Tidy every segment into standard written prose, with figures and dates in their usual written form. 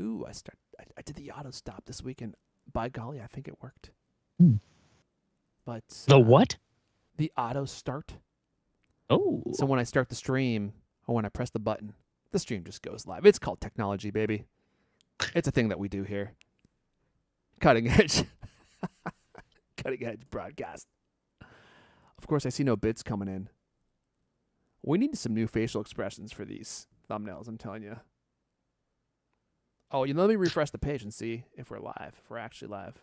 Ooh, I did the auto stop this week, and by golly, I think it worked. But The what? The auto start. Oh. So when I start the stream, or when I press the button, the stream just goes live. It's called technology, baby. It's a thing that we do here. Cutting edge. Cutting edge broadcast. Of course, I see no bids coming in. We need some new facial expressions for these thumbnails, I'm telling you. Oh, let me refresh the page and see if we're live, if we're actually live.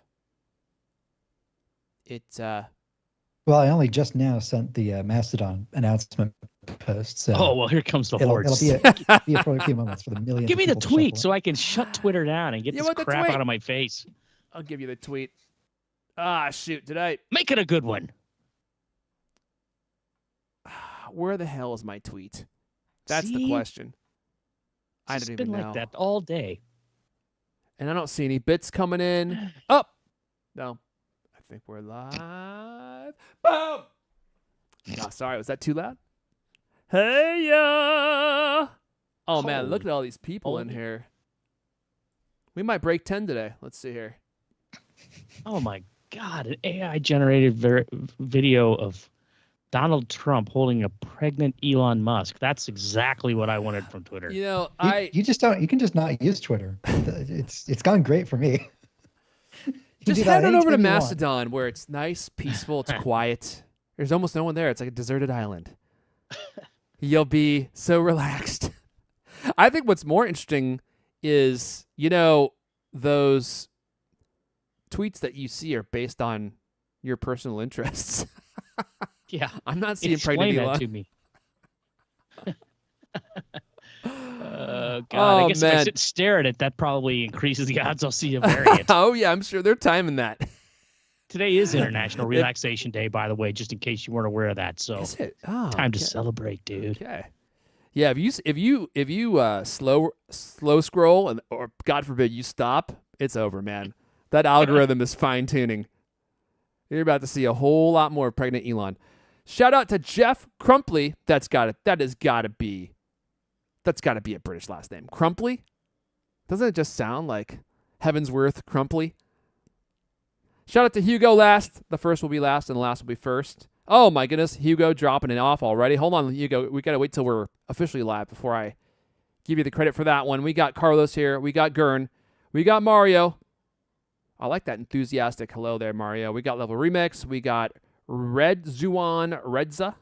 Well, I only just now sent the Mastodon announcement post. So oh, well, here comes the hordes. It'll be for a few moments for the millions. Give me the tweet so I can shut Twitter down and get this crap out of my face. I'll give you the tweet. Ah, shoot. Did I? Make it a good one. Where the hell is my tweet? That's the question. I don't even know. It's been like that all day. And I don't see any bits coming in. Oh! No. I think we're live. Boom! Oh, sorry. Was that too loud? Hey, ya! Oh, man. Look at all these people in here. We might break 10 today. Let's see here. Oh, my God. An AI-generated video of Donald Trump holding a pregnant Elon Musk. That's exactly what I wanted from Twitter. You know, you just don't. You can just not use Twitter. It's gone great for me. Just head on over to Mastodon, where it's nice, peaceful, it's quiet. There's almost no one there. It's like a deserted island. You'll be so relaxed. I think what's more interesting is, those tweets that you see are based on your personal interests. Yeah. I'm not seeing pregnant Elon. That to me. God, I guess if I sit and stare at it, that probably increases the odds I'll see a variant. Oh, yeah, I'm sure they're timing that. Today is International Relaxation Day, by the way, just in case you weren't aware of that. So is it? Oh, time to celebrate, dude. Okay. Yeah, if you slow scroll or God forbid you stop, it's over, man. That algorithm is fine tuning. You're about to see a whole lot more pregnant Elon. Shout out to Jeff Crumpley. That's got to be a British last name. Crumpley? Doesn't it just sound like Heavensworth Crumpley? Shout out to Hugo last. The first will be last and the last will be first. Oh my goodness, Hugo dropping it off already. Hold on, Hugo. We got to wait till we're officially live before I give you the credit for that one. We got Carlos here. We got Gurn. We got Mario. I like that enthusiastic hello there, Mario. We got Level Remix. We got Red Zuan Redza.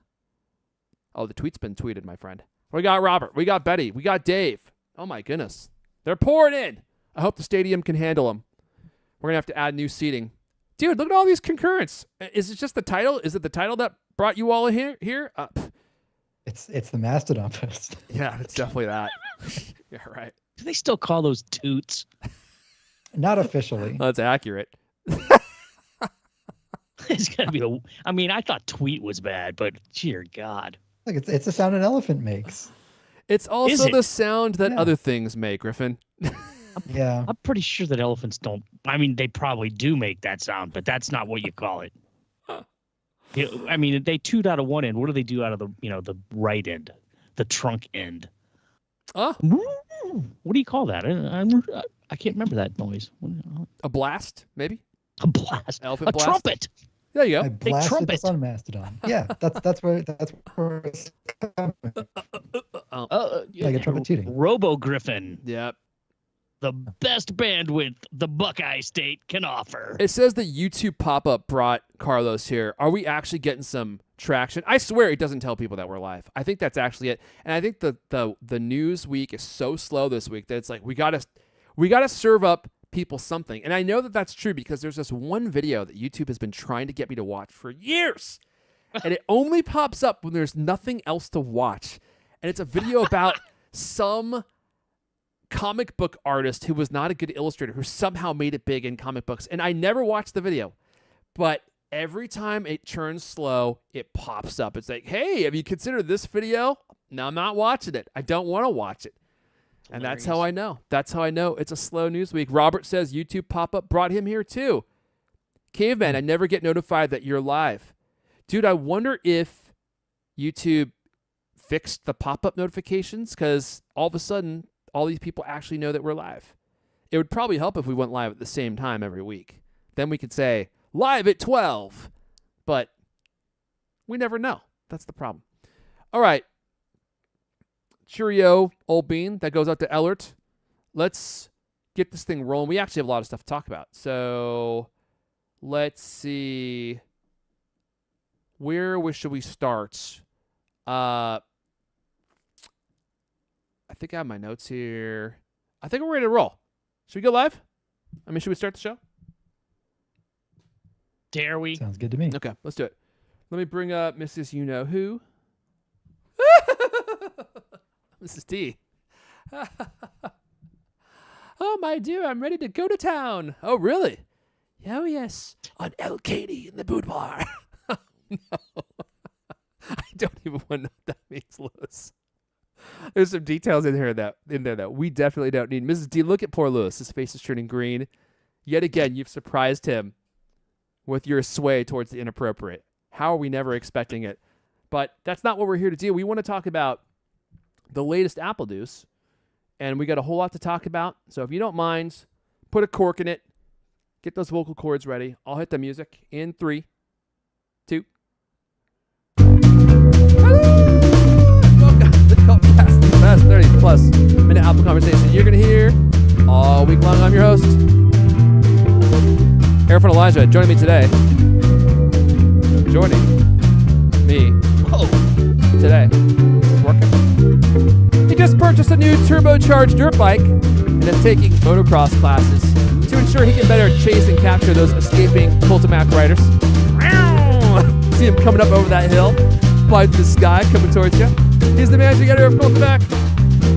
Oh, the tweet's been tweeted, my friend. We got Robert. We got Betty. We got Dave. Oh, my goodness. They're pouring in. I hope the stadium can handle them. We're going to have to add new seating. Dude, look at all these concurrents. Is it just the title? Is it the title that brought you all in here? It's the Mastodon post. Yeah, it's definitely that. Yeah, right. Do they still call those toots? Not officially. That's accurate. It's got to be I thought tweet was bad, but dear God. Like it's the sound an elephant makes. It's also the sound that other things make, Griffin. Yeah. I'm pretty sure that elephants don't. I mean, they probably do make that sound, but that's not what you call it. They toot out of one end. What do they do out of the right end, the trunk end? Oh. What do you call that? I can't remember that noise. A blast, maybe? A blast. Elephant blast? Trumpet. There you go. I blasted this on Mastodon. Yeah, that's where it's coming. Like a trumpet tooting. Robo Griffin. Yep. The best bandwidth the Buckeye State can offer. It says the YouTube pop-up brought Carlos here. Are we actually getting some traction? I swear it doesn't tell people that we're live. I think that's actually it. And I think the news week is so slow this week that it's like we gotta serve up people something. And I know that that's true because there's this one video that YouTube has been trying to get me to watch for years. And it only pops up when there's nothing else to watch. And it's a video about some comic book artist who was not a good illustrator who somehow made it big in comic books. And I never watched the video. But every time it turns slow, it pops up. It's like, hey, have you considered this video? No, I'm not watching it. I don't want to watch it. And that's how I know. That's how I know it's a slow news week. Robert says YouTube pop-up brought him here too. Caveman, I never get notified that you're live. Dude, I wonder if YouTube fixed the pop-up notifications because all of a sudden, all these people actually know that we're live. It would probably help if we went live at the same time every week. Then we could say live at 12. But we never know. That's the problem. All right. Cheerio, old bean. That goes out to Ellert. Let's get this thing rolling. We actually have a lot of stuff to talk about. So let's see. Where should we start? I think I have my notes here. I think we're ready to roll. Should we go live? Should we start the show? Dare we? Sounds good to me. Okay, let's do it. Let me bring up Mrs. You Know Who. Mrs. T. Oh, my dear, I'm ready to go to town. Oh, really? Oh, yes. On El Katie in the boudoir. No. I don't even want to know what that means, Lewis. There's some details in there that we definitely don't need. Mrs. D, look at poor Lewis. His face is turning green. Yet again, you've surprised him with your sway towards the inappropriate. How are we never expecting it? But that's not what we're here to do. We want to talk about the latest Apple news, and we got a whole lot to talk about. So if you don't mind, put a cork in it. Get those vocal cords ready. I'll hit the music in 3, 2. Welcome to the CultCast, the best 30-plus minute Apple conversation you're going to hear all week long. I'm your host, Erfon Elijah. Joining me today. Today. Is this working? He just purchased a new turbocharged dirt bike and is taking motocross classes to ensure he can better chase and capture those escaping CultCast riders. See him coming up over that hill, flying through the sky, coming towards you. He's the managing editor of CultCast.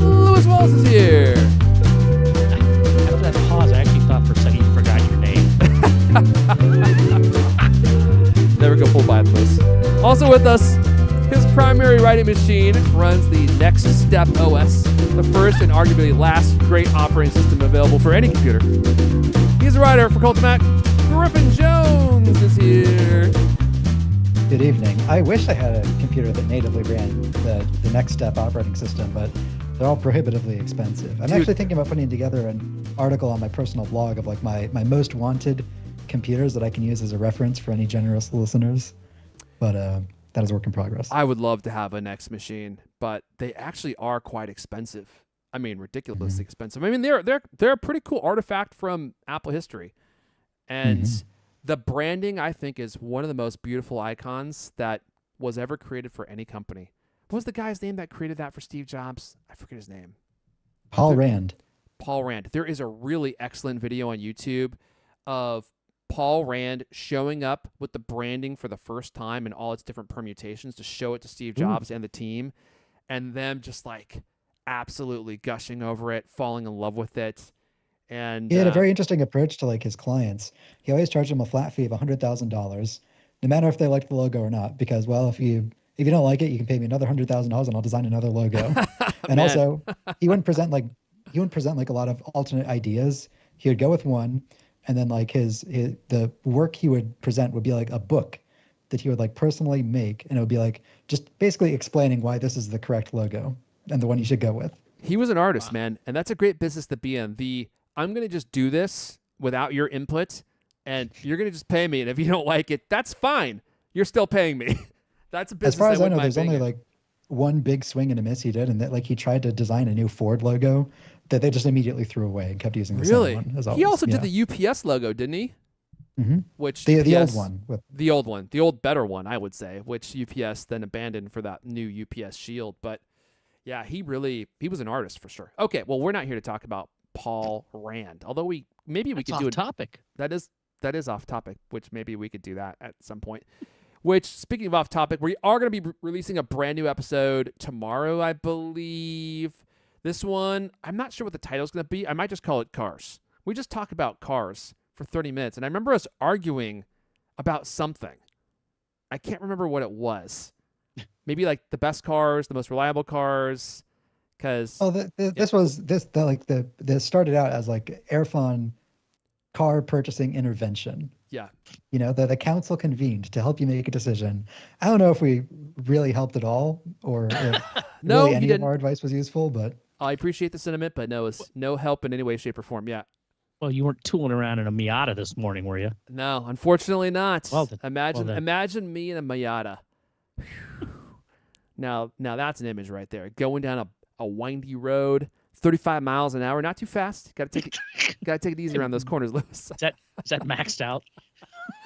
Lewis Wallace is here. After that pause, I actually thought for a second you forgot your name. Never go full bind, Lewis. Also with us, his primary writing machine runs the Next Step OS, the first and arguably last great operating system available for any computer. He's a writer for CultCast. Griffin Jones is here. Good evening. I wish I had a computer that natively ran the Next Step operating system, but they're all prohibitively expensive. I'm actually thinking about putting together an article on my personal blog of like my most wanted computers that I can use as a reference for any generous listeners. But that is a work in progress. I would love to have a Next machine, but they actually are quite expensive. Ridiculously expensive. They're a pretty cool artifact from Apple history. And the branding, I think, is one of the most beautiful icons that was ever created for any company. What was the guy's name that created that for Steve Jobs? I forget his name. Paul Rand. Paul Rand. There is a really excellent video on YouTube of Paul Rand showing up with the branding for the first time and all its different permutations to show it to Steve Jobs and the team, and them just like absolutely gushing over it, falling in love with it. And he had a very interesting approach to like his clients. He always charged them a flat fee of $100,000, no matter if they liked the logo or not. Because if you don't like it, you can pay me another $100,000 and I'll design another logo. And also, he wouldn't present like a lot of alternate ideas. He would go with one, and then like the work he would present would be like a book that he would like personally make, and it would be like just basically explaining why this is the correct logo and the one you should go with. He was an artist, man, and that's a great business to be in. I'm going to just do this without your input, and you're going to just pay me. And if you don't like it, that's fine. You're still paying me. That's a business. As far as I know, there's only like one big swing and a miss he did, and that like he tried to design a new Ford logo that they just immediately threw away and kept using the same one. As always. He also did the UPS logo, didn't he? Mm-hmm. Which the old one. The old better one, I would say, which UPS then abandoned for that new UPS Shield. But yeah, he was an artist for sure. Okay, well, we're not here to talk about Paul Rand, although we could do a topic. That is off topic, which maybe we could do that at some point. Which, speaking of off topic, we are going to be releasing a brand new episode tomorrow, I believe. This one, I'm not sure what the title's going to be. I might just call it Cars. We just talk about cars for 30 minutes, and I remember us arguing about something. I can't remember what it was. Maybe like the best cars, the most reliable cars. Because this started out as like Erfon car purchasing intervention. Yeah. The council convened to help you make a decision. I don't know if we really helped at all, or if No, really any of our advice was useful, but I appreciate the sentiment, but no, it's no help in any way, shape, or form. Yeah. Well, you weren't tooling around in a Miata this morning, were you? No, unfortunately not. Well, then- imagine well, then. imagine me in a Miata. Now that's an image right there. Going down a windy road, 35 miles an hour, not too fast. Got to take it easy around those corners, Lewis. Is that maxed out?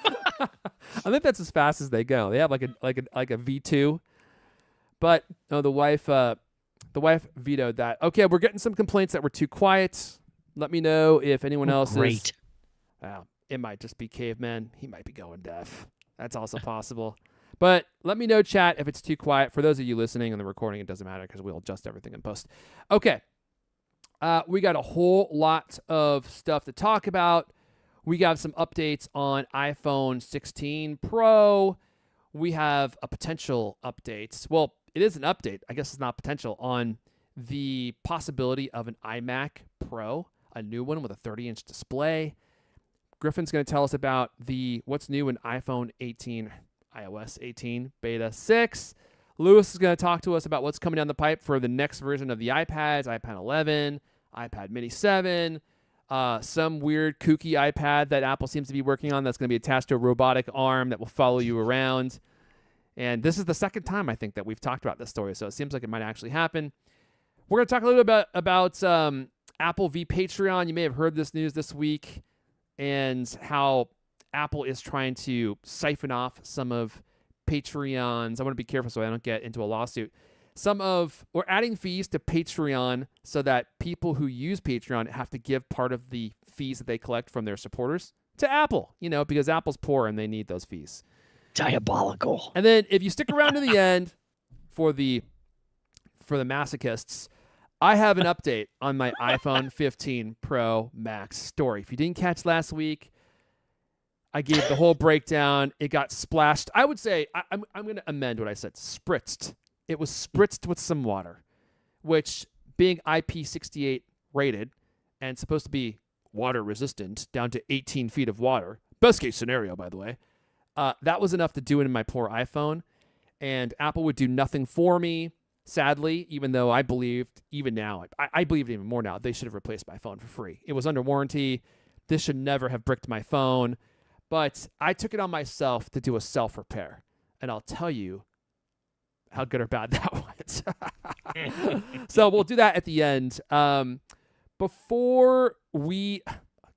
I think that's as fast as they go. They have like a V2, but no, the wife vetoed that. Okay, we're getting some complaints that we're too quiet. Let me know if anyone else is. Great. Wow, it might just be Caveman. He might be going deaf. That's also possible. But let me know, chat, if it's too quiet. For those of you listening on the recording, it doesn't matter because we'll adjust everything in post. Okay. We got a whole lot of stuff to talk about. We got some updates on iPhone 16 Pro. We have a potential update. Well, it is an update. I guess it's not potential on the possibility of an iMac Pro, a new one with a 30-inch display. Griffin's going to tell us about what's new in iPhone 18, iOS 18 Beta 6. Lewis is going to talk to us about what's coming down the pipe for the next version of the iPads, iPad 11, iPad Mini 7, some weird kooky iPad that Apple seems to be working on that's going to be attached to a robotic arm that will follow you around. And this is the second time, I think, that we've talked about this story, so it seems like it might actually happen. We're going to talk a little bit about Apple v. Patreon. You may have heard this news this week, and how Apple is trying to siphon off some of Patreon's. I want to be careful so I don't get into a lawsuit. We're adding fees to Patreon so that people who use Patreon have to give part of the fees that they collect from their supporters to Apple, because Apple's poor and they need those fees. Diabolical. And then if you stick around to the end for the masochists, I have an update on my iPhone 15 Pro Max story. If you didn't catch last week, I gave the whole breakdown. It got splashed. I would say, I'm going to amend what I said. Spritzed. It was spritzed with some water, which, being IP68 rated and supposed to be water resistant down to 18 feet of water, best case scenario, by the way, that was enough to do it in my poor iPhone. And Apple would do nothing for me, sadly, even though I believed, even now, I believe even more now, they should have replaced my phone for free. It was under warranty. This should never have bricked my phone. But I took it on myself to do a self-repair. And I'll tell you how good or bad that was. So we'll do that at the end.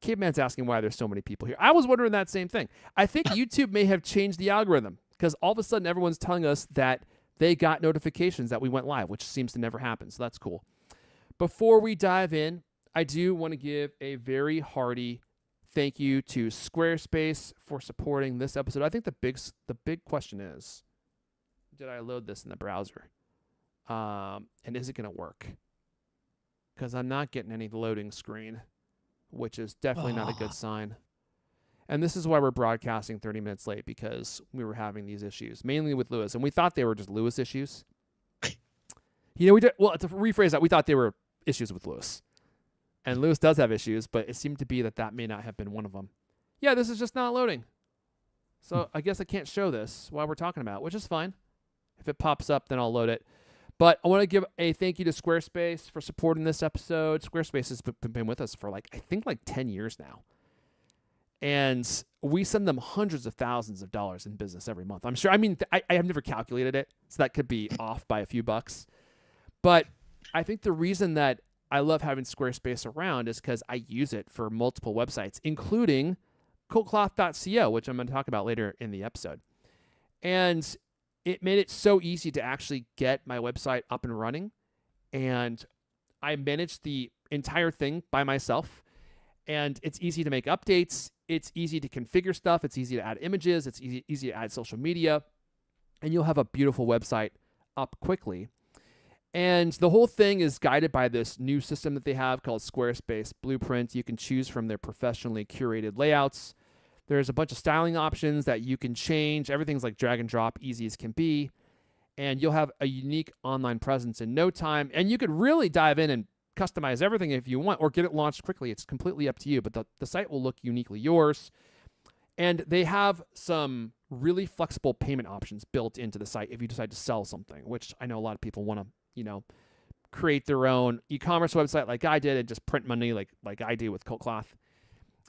Caveman's asking why there's so many people here. I was wondering that same thing. I think YouTube may have changed the algorithm because all of a sudden everyone's telling us that they got notifications that we went live, which seems to never happen. So that's cool. Before we dive in, I do want to give a very hearty thank you to Squarespace for supporting this episode. I think the big question is, did I load this in the browser? And is it going to work? Because I'm not getting any loading screen, which is definitely not a good sign. And this is why we're broadcasting 30 minutes late, because we were having these issues, mainly with Lewis. And we thought they were just Lewis issues. To rephrase that, we thought they were issues with Lewis. And Lewis does have issues, but it seemed to be that may not have been one of them. Yeah, this is just not loading. So I guess I can't show this while we're talking about it, which is fine. If it pops up, then I'll load it. But I want to give a thank you to Squarespace for supporting this episode. Squarespace has been with us for I think 10 years now. And we send them hundreds of thousands of dollars in business every month. I'm sure. I mean, I have never calculated it, so that could be off by a few bucks. But I think the reason that I love having Squarespace around is because I use it for multiple websites, including CultCloth.co, which I'm going to talk about later in the episode. And it made it so easy to actually get my website up and running. And I managed the entire thing by myself. And it's easy to make updates. It's easy to configure stuff. It's easy to add images. It's easy to add social media. And you'll have a beautiful website up quickly. And the whole thing is guided by this new system that they have called Squarespace Blueprint. You can choose from their professionally curated layouts. There's a bunch of styling options that you can change. Everything's like drag and drop, easy as can be. And you'll have a unique online presence in no time. And you could really dive in and customize everything if you want, or get it launched quickly. It's completely up to you, but the site will look uniquely yours. And they have some really flexible payment options built into the site if you decide to sell something, which I know a lot of people want to, create their own e-commerce website like I did and just print money like I do with CultCloth.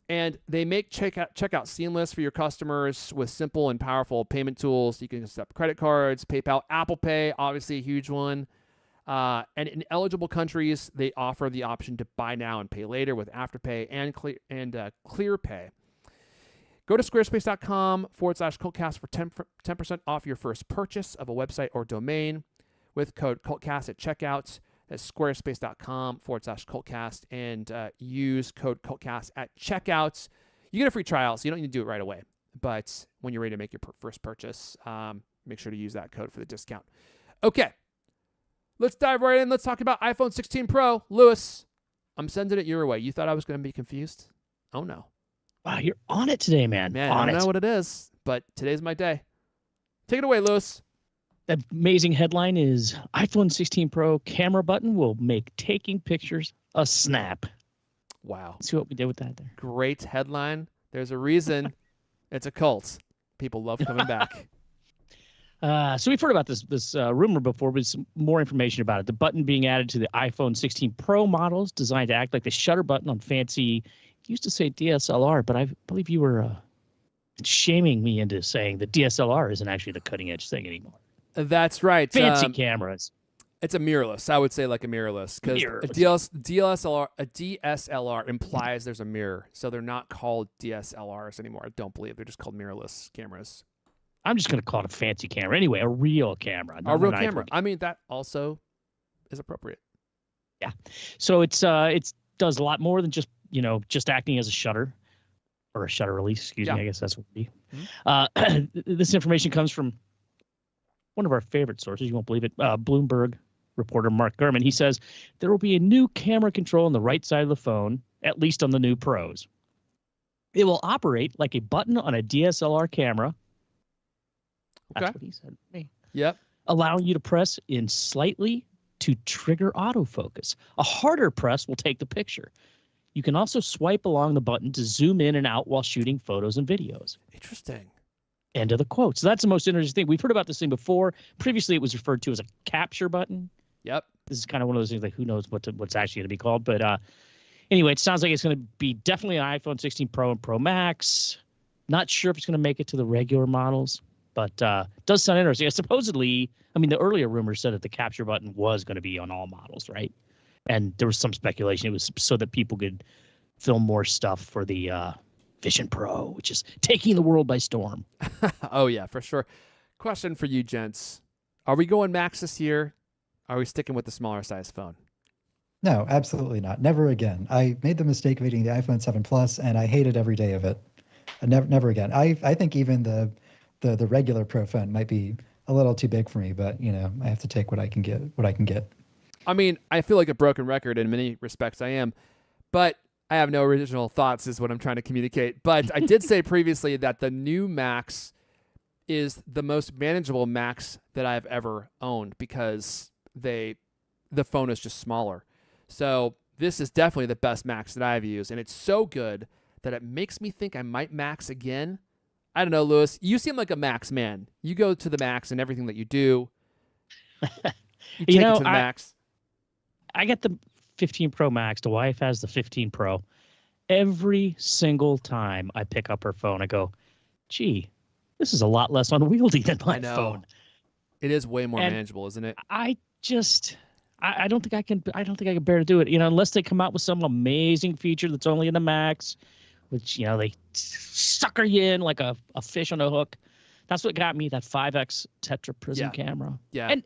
And they make checkout seamless for your customers with simple and powerful payment tools. You can accept credit cards, PayPal, Apple Pay, obviously a huge one. And in eligible countries, they offer the option to buy now and pay later with Afterpay and ClearPay. Go to squarespace.com/cultcast for 10% off your first purchase of a website or domain with code CultCast at checkout. That's squarespace.com/cultcast and use code CultCast at checkout. You get a free trial, so you don't need to do it right away. But when you're ready to make your first purchase, make sure to use that code for the discount. Okay, let's dive right in. Let's talk about iPhone 16 Pro. Lewis, I'm sending it your way. You thought I was going to be confused? Oh, no. Wow, you're on it today, man. Man, on I don't know what it is, but today's my day. Take it away, Lewis. That amazing headline is iPhone 16 Pro camera button will make taking pictures a snap. Wow. See what we did with that there. Great headline. There's a reason it's a cult. People love coming back. So we've heard about this rumor before, but some more information about it. The button being added to the iPhone 16 Pro models, designed to act like the shutter button on fancy, used to say DSLR, but I believe you were shaming me into saying the DSLR isn't actually the cutting edge thing anymore. That's right. Fancy cameras. It's a mirrorless. I would say like a mirrorless because a DSLR implies there's a mirror, so they're not called DSLRs anymore. I don't believe they're just called mirrorless cameras. I'm just going to call it a fancy camera. Anyway, a real camera. A real camera. I mean, that also is appropriate. Yeah. So it does a lot more than just acting as a shutter or a shutter release. Excuse me. I guess that's what it would be. This information comes from one of our favorite sources. You won't believe it. Bloomberg reporter Mark Gurman. He says there will be a new camera control on the right side of the phone, at least on the new Pros. It will operate like a button on a DSLR camera. That's what he said to me. Yep. Allowing you to press in slightly to trigger autofocus. A harder press will take the picture. You can also swipe along the button to zoom in and out while shooting photos and videos. Interesting. End of the quote. So that's the most interesting thing. We've heard about this thing before. Previously, it was referred to as a capture button. Yep. This is kind of one of those things like who knows what's actually going to be called. But anyway, it sounds like it's going to be definitely an iPhone 16 Pro and Pro Max. Not sure if it's going to make it to the regular models. But does sound interesting. Supposedly, I mean, the earlier rumors said that the capture button was going to be on all models, right? And there was some speculation it was so that people could film more stuff for the Vision Pro, which is taking the world by storm. Oh, yeah, for sure. Question for you, gents. Are we going Max this year? Are we sticking with the smaller size phone? No, absolutely not. Never again. I made the mistake of eating the iPhone 7 Plus, and I hated every day of it. Never again. I think even the regular Pro phone might be a little too big for me, but I have to take what I can get. I mean, I feel like a broken record in many respects. I am, but I have no original thoughts is what I'm trying to communicate. But I did say previously that the new Max is the most manageable Max that I've ever owned because the phone is just smaller. So this is definitely the best Max that I've used, and it's so good that it makes me think I might Max again. I don't know, Lewis. You seem like a Max man. You go to the Max in everything that you do. You take it to the Max. I get the 15 Pro Max. The wife has the 15 Pro. Every single time I pick up her phone, I go, gee, this is a lot less unwieldy than my phone. It is way more manageable, isn't it? I don't think I can bear to do it. Unless they come out with some amazing feature that's only in the Max, which, they sucker you in like a fish on a hook. That's what got me that 5X Tetra Prism camera. Yeah. And,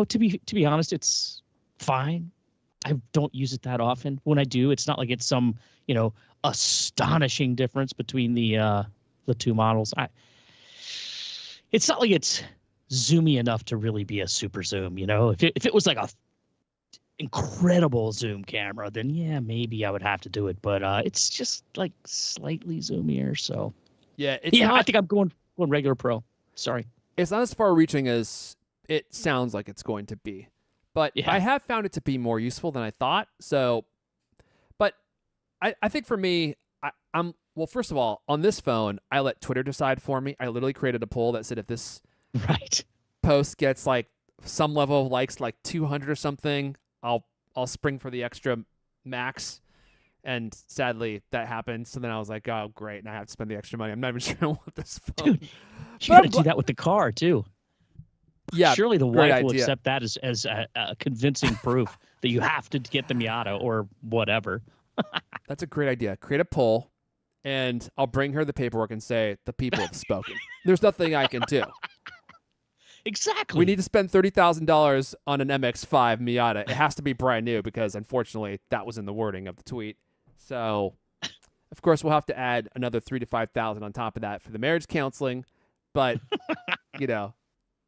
to be honest, it's fine. I don't use it that often. When I do, it's not like it's some, astonishing difference between the two models. It's not like it's zoomy enough to really be a super zoom, If it was like a incredible zoom camera, then yeah, maybe I would have to do it. But it's just like slightly zoomier. So yeah, I think I'm going regular Pro. Sorry, it's not as far reaching as it sounds like it's going to be, but I have found it to be more useful than I thought. So, but I think for me, I'm well. First of all, on this phone, I let Twitter decide for me. I literally created a poll that said if this post gets like some level of likes, like 200 or something, I'll spring for the extra Max, And sadly, that happened. So then I was like, oh, great. And I have to spend the extra money. I'm not even sure I want this phone. Dude, you got to do that with the car, too. Yeah, surely the great wife will idea. accept that as a convincing proof that you have to get the Miata or whatever. That's a great idea. Create a poll, and I'll bring her the paperwork and say, the people have spoken. There's nothing I can do. Exactly. We need to spend $30,000 on an MX-5 Miata. It has to be brand new because, unfortunately, that was in the wording of the tweet. So, of course, we'll have to add another $3,000 to $5,000 on top of that for the marriage counseling. But,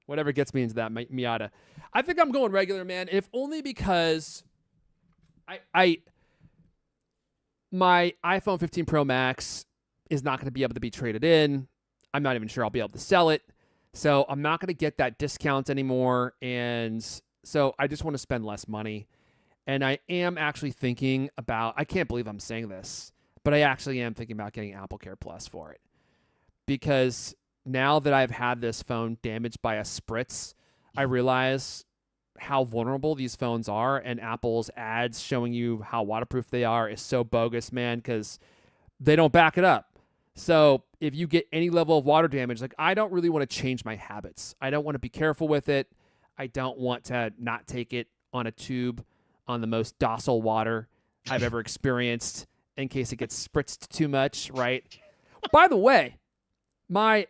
whatever gets me into that Miata. I think I'm going regular, man, if only because my iPhone 15 Pro Max is not going to be able to be traded in. I'm not even sure I'll be able to sell it. So I'm not going to get that discount anymore. And so I just want to spend less money. And I am actually thinking about, I can't believe I'm saying this, but I actually am thinking about getting Apple Care Plus for it. Because now that I've had this phone damaged by a spritz, I realize how vulnerable these phones are, and Apple's ads showing you how waterproof they are is so bogus, man, because they don't back it up. So if you get any level of water damage, like I don't really want to change my habits. I don't want to be careful with it. I don't want to not take it on a tube on the most docile water I've ever experienced in case it gets spritzed too much, right? By the way, my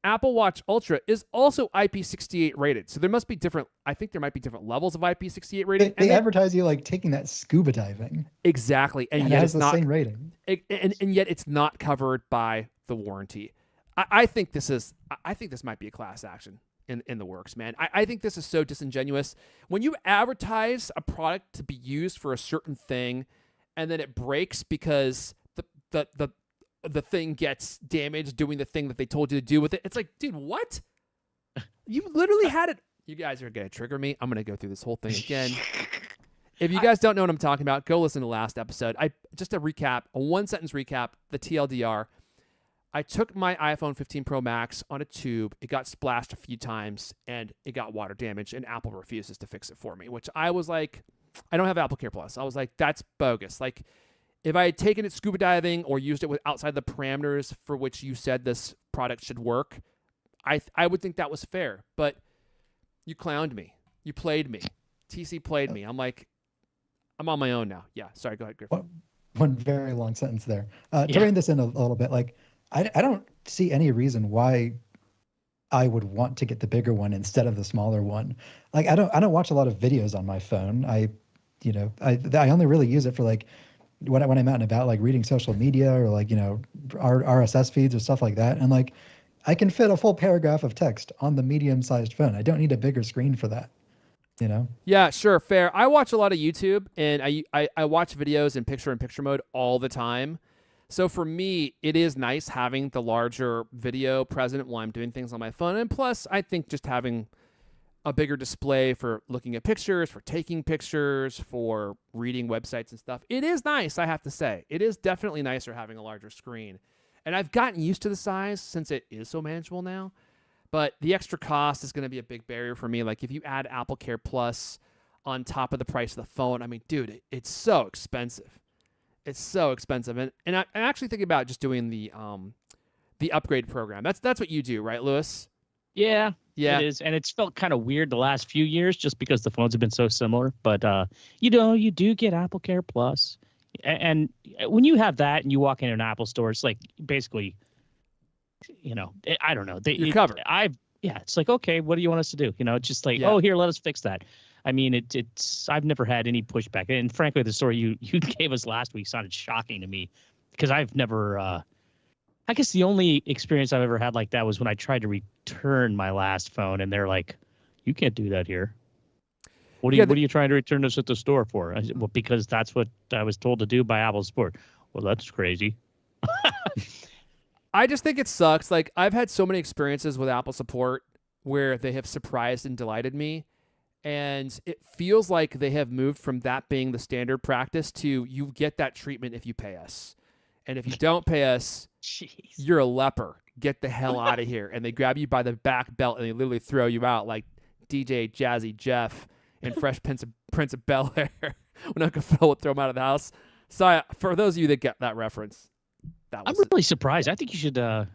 Apple Watch Ultra is also IP68 rated. So there must be I think there might be different levels of IP68 rating. They advertise you like taking that scuba diving. Exactly. And yet it has it's the not, same rating. And yet it's not covered by the warranty. I think this might be a class action in the works, man. I think this is so disingenuous. When you advertise a product to be used for a certain thing and then it breaks because the thing gets damaged doing the thing that they told you to do with it. It's like, dude, what? You literally had it. You guys are going to trigger me. I'm going to go through this whole thing again. If you guys don't know what I'm talking about, go listen to the last episode. Just a recap, a one-sentence recap, the TLDR. I took my iPhone 15 Pro Max on a tube. It got splashed a few times, and it got water damage, and Apple refuses to fix it for me, which I was like, I don't have Apple Care Plus. I was like, that's bogus. Like, if I had taken it scuba diving or used it with outside the parameters for which you said this product should work, I would think that was fair. But you clowned me. You played me. TC played me. I'm like, I'm on my own now. Yeah, sorry, go ahead, Griffin. One very long sentence there. To rein this in a little bit, like, I don't see any reason why I would want to get the bigger one instead of the smaller one. Like, I don't watch a lot of videos on my phone. I only really use it for like when I'm out and about, like reading social media or like, RSS feeds or stuff like that. And like, I can fit a full paragraph of text on the medium-sized phone. I don't need a bigger screen for that. Yeah, sure, fair. I watch a lot of YouTube, and I watch videos in picture-in-picture mode all the time. So for me, it is nice having the larger video present while I'm doing things on my phone. And plus, I think just having a bigger display for looking at pictures, for taking pictures, for reading websites and stuff, it is nice, I have to say. It is definitely nicer having a larger screen. And I've gotten used to the size since it is so manageable now. But the extra cost is going to be a big barrier for me. Like if you add Apple Care Plus on top of the price of the phone, I mean, dude, it's so expensive. It's so expensive. And I'm actually thinking about just doing the upgrade program. That's what you do, right, Lewis? Yeah, yeah, it is. And it's felt kind of weird the last few years just because the phones have been so similar. But, you do get Apple Care Plus. And when you have that and you walk into an Apple store, it's like basically, I don't know. You're covered. It's like, okay, what do you want us to do? It's just like, oh, here, let us fix that. I mean, I've never had any pushback. And frankly, the story you gave us last week sounded shocking to me because I've never, I guess the only experience I've ever had like that was when I tried to return my last phone and they're like, you can't do that here. What are you trying to return this at the store for? I said, well, because that's what I was told to do by Apple Support. Well, that's crazy. I just think it sucks. Like I've had so many experiences with Apple Support where they have surprised and delighted me. And it feels like they have moved from that being the standard practice to you get that treatment if you pay us. And if you don't pay us, you're a leper. Get the hell out of here. And they grab you by the back belt and they literally throw you out like DJ Jazzy Jeff and Fresh Prince of Bel-Air when Uncle Phil would throw him out of the house. Sorry for those of you that get that reference. That I'm was. really surprised. I think you should. I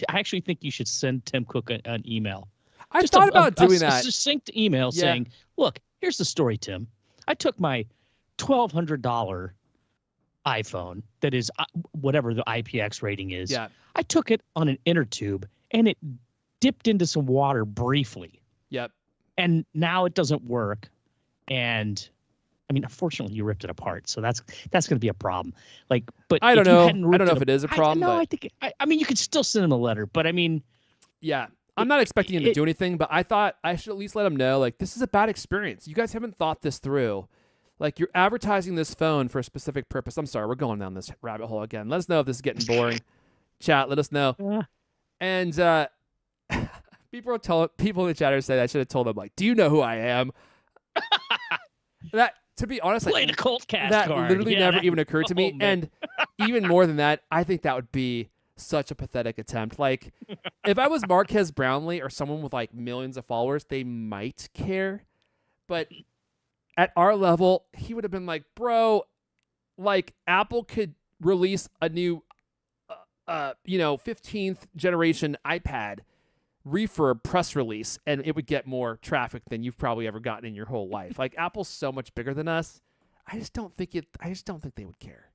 actually think you should send Tim Cook an email. I Just thought about doing a that. succinct email saying, "Look, here's the story, Tim. I took my $1,200 iPhone that is whatever the IPX rating is. Yeah. I took it on an inner tube and it dipped into some water briefly. Yep. And now it doesn't work. And I mean, unfortunately, you ripped it apart, so that's going to be a problem. Like, but I don't if you know. hadn't I don't know ripped if it is a problem. No, but I think. I mean, you could still send him a letter, but I mean, yeah, I'm not expecting him to do anything. But I thought I should at least let him know, like, this is a bad experience. You guys haven't thought this through. Like, you're advertising this phone for a specific purpose. I'm sorry, we're going down this rabbit hole again. Let us know if this is getting boring. Chat, let us know. And people in the chat are saying I should have told them, like, do you know who I am? That, to be honest, play the CultCast that card. literally never even occurred to me. Man. And even more than that, I think that would be such a pathetic attempt. Like, if I was Marquez Brownlee or someone with like millions of followers, they might care. But at our level, he would have been like, bro, like, Apple could release a new 15th generation iPad refurb press release, and it would get more traffic than you've probably ever gotten in your whole life. Like, Apple's so much bigger than us. I just don't think they would care.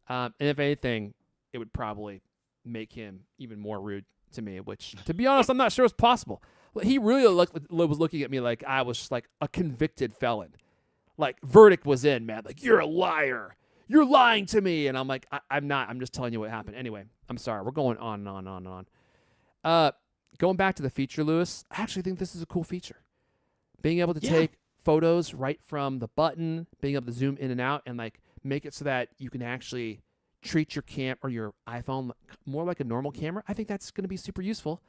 And if anything, it would probably make him even more rude to me, which, to be honest, I'm not sure is possible. He really was looking at me like I was just like a convicted felon. Like, verdict was in, man. Like, you're a liar. You're lying to me. And I'm like, I'm not. I'm just telling you what happened. Anyway, I'm sorry. We're going on and on and on and on. Going back to the feature, Lewis, I actually think this is a cool feature. Being able to take photos right from the button, being able to zoom in and out, and like make it so that you can actually treat your your iPhone more like a normal camera. I think that's going to be super useful.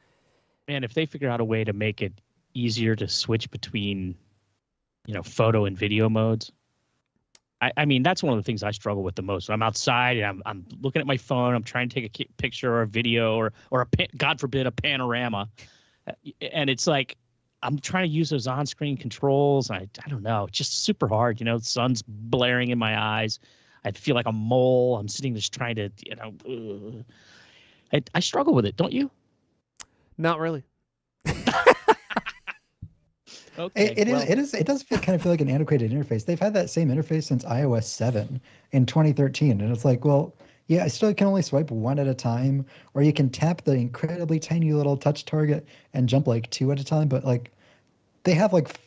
Man, if they figure out a way to make it easier to switch between, photo and video modes. I mean, that's one of the things I struggle with the most. When I'm outside and I'm looking at my phone, I'm trying to take a picture or a video or God forbid, a panorama. And it's like, I'm trying to use those on-screen controls. I don't know, it's just super hard. The sun's blaring in my eyes. I feel like a mole. I'm sitting just trying to, I struggle with it. Don't you? Not really. Okay, it does kind of feel like an antiquated interface. They've had that same interface since iOS 7 in 2013, and it's like, well, yeah, I still can only swipe one at a time, or you can tap the incredibly tiny little touch target and jump like two at a time. But like, they have like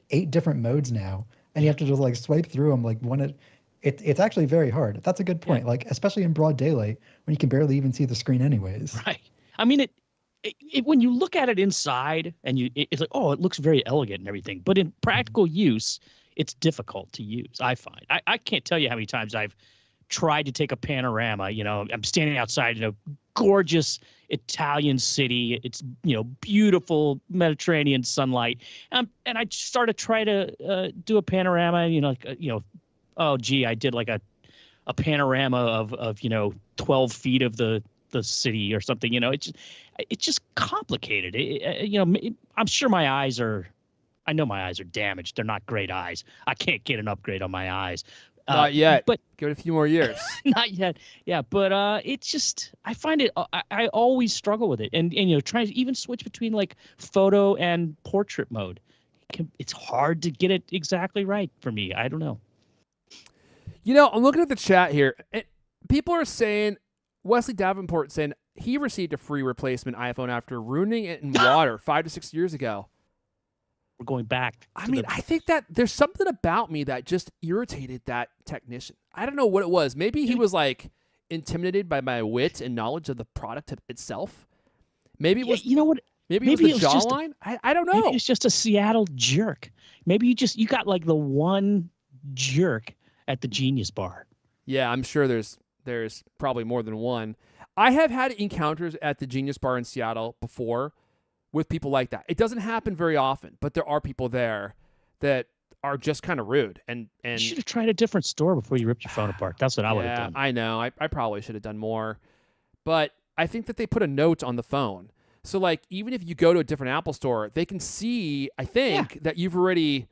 8 different modes now, and you have to just like swipe through them like one at. It's actually very hard. That's a good point. Like, especially in broad daylight when you can barely even see the screen anyways. Right. I mean, when you look at it inside and it's like, oh, it looks very elegant and everything. But in practical use, it's difficult to use, I find. I can't tell you how many times I've tried to take a panorama. I'm standing outside in a gorgeous Italian city. It's, beautiful Mediterranean sunlight. And I start to try to do a panorama, oh, gee, I did like a panorama of 12 feet of the city or something. It's just complicated. I'm sure my eyes are. I know my eyes are damaged. They're not great eyes. I can't get an upgrade on my eyes. Not yet. But give it a few more years. Not yet. Yeah, but it's just I find it. I always struggle with it, and trying to even switch between like photo and portrait mode. It's hard to get it exactly right for me. I don't know. I'm looking at the chat here. People are saying, Wesley Davenport saying he received a free replacement iPhone after ruining it in water 5 to 6 years ago. We're going back. I think that there's something about me that just irritated that technician. I don't know what it was. Maybe he was like intimidated by my wit and knowledge of the product itself. Maybe it was. You know what? Maybe it was the jawline. I don't know. Maybe it's just a Seattle jerk. Maybe you got like the one jerk at the Genius Bar. Yeah, I'm sure there's probably more than one. I have had encounters at the Genius Bar in Seattle before with people like that. It doesn't happen very often, but there are people there that are just kind of rude. And you should have tried a different store before you ripped your phone apart. That's what I would have done. I know. I probably should have done more. But I think that they put a note on the phone. So, like, even if you go to a different Apple store, they can see, I think, that you've already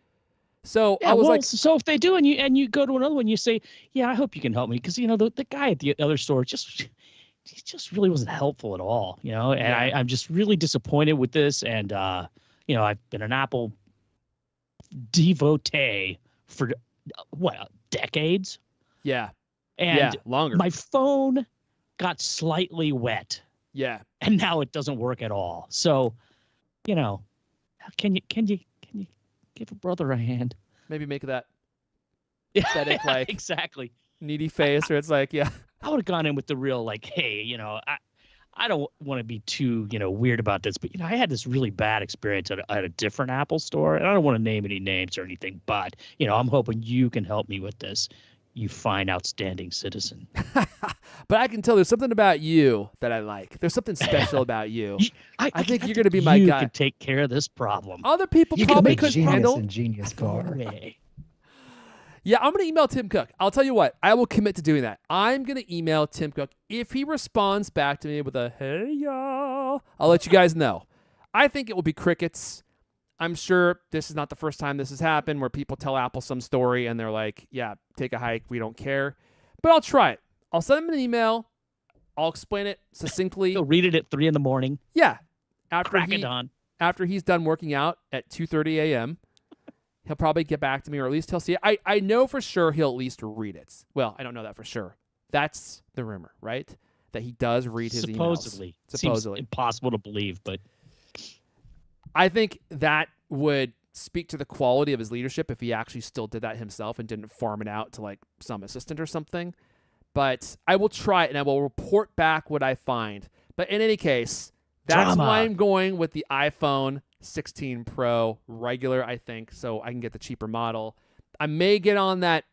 So Yeah, I was well, like, so if they do, and you go to another one, you say, "Yeah, I hope you can help me," because the guy at the other store he just really wasn't helpful at all, And Yeah. I'm just really disappointed with this, and I've been an Apple devotee for what, decades, yeah, and yeah, longer. my phone got slightly wet, Yeah. and now it doesn't work at all. So, you know, can you give a brother a hand? Maybe make that Yeah, pathetic, like exactly. needy face, where it's like, yeah, I would have gone in with the real, like, hey, I don't want to be too, weird about this, but I had this really bad experience at a different Apple store, and I don't want to name any names or anything, but I'm hoping you can help me with this. You fine, outstanding citizen. but I can tell there's something about you that I like. There's something special about you. I think you're think gonna be my you guy. can take care of this problem. Other people You can probably make couldn't genius handle. and genius car. No way. Yeah, I'm going to email Tim Cook. I'll tell you what, I will commit to doing that. I'm going to email Tim Cook. If he responds back to me with a, hey, y'all, I'll let you guys know. I think it will be crickets. I'm sure this is not the first time this has happened where people tell Apple some story and they're like, yeah, take a hike. We don't care. But I'll try it. I'll send him an email. I'll explain it succinctly. He'll read it at 3 a.m. Yeah. Crack it on. After he's done working out at 2:30 a.m., he'll probably get back to me, or at least he'll see it. I know for sure he'll at least read it. Well, I don't know that for sure. That's the rumor, right? That he does read his Supposedly. emails. Supposedly. Seems impossible to believe, but I think that would speak to the quality of his leadership if he actually still did that himself and didn't farm it out to like some assistant or something. But I will try it and I will report back what I find. But in any case, that's why I'm going with the iPhone 16 Pro regular, I think, so I can get the cheaper model. I may get on that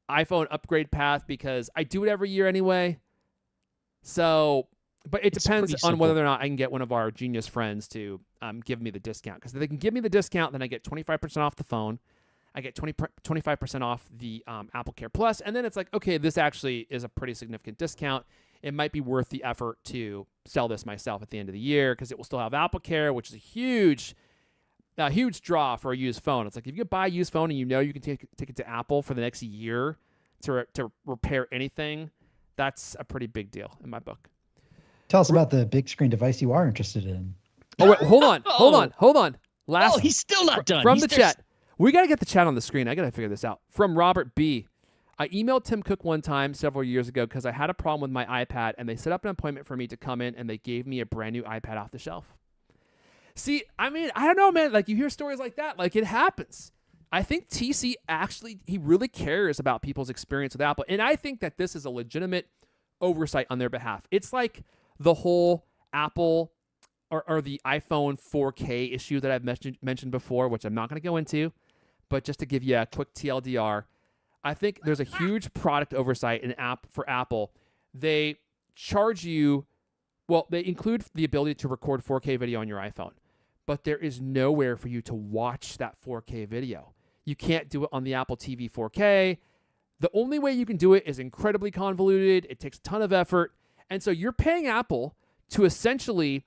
iPhone upgrade path because I do it every year anyway. So, but it depends on whether or not I can get one of our genius friends to give me the discount. Because if they can give me the discount, then I get 25% off the phone. I get 25% off the Apple Care Plus. And then it's like, okay, this actually is a pretty significant discount. It might be worth the effort to sell this myself at the end of the year because it will still have Apple Care, which is a huge draw for a used phone. It's like if you buy a used phone and you can take it to Apple for the next year to repair anything, that's a pretty big deal in my book. Tell us about the big screen device you are interested in. Oh, wait, hold on. he's still not done. From the chat. We got to get the chat on the screen. I got to figure this out. From Robert B. I emailed Tim Cook one time several years ago because I had a problem with my iPad, and they set up an appointment for me to come in, and they gave me a brand new iPad off the shelf. See, I mean, I don't know, man. Like, you hear stories like that. Like, it happens. I think TC actually, he really cares about people's experience with Apple, and I think that this is a legitimate oversight on their behalf. It's like the whole Apple or the iPhone 4K issue that I've mentioned before, which I'm not going to go into, but just to give you a quick TLDR, I think there's a huge product oversight for Apple. They charge you, well, they include the ability to record 4K video on your iPhone, but there is nowhere for you to watch that 4K video. You can't do it on the Apple TV 4K. The only way you can do it is incredibly convoluted. It takes a ton of effort. And so you're paying Apple to essentially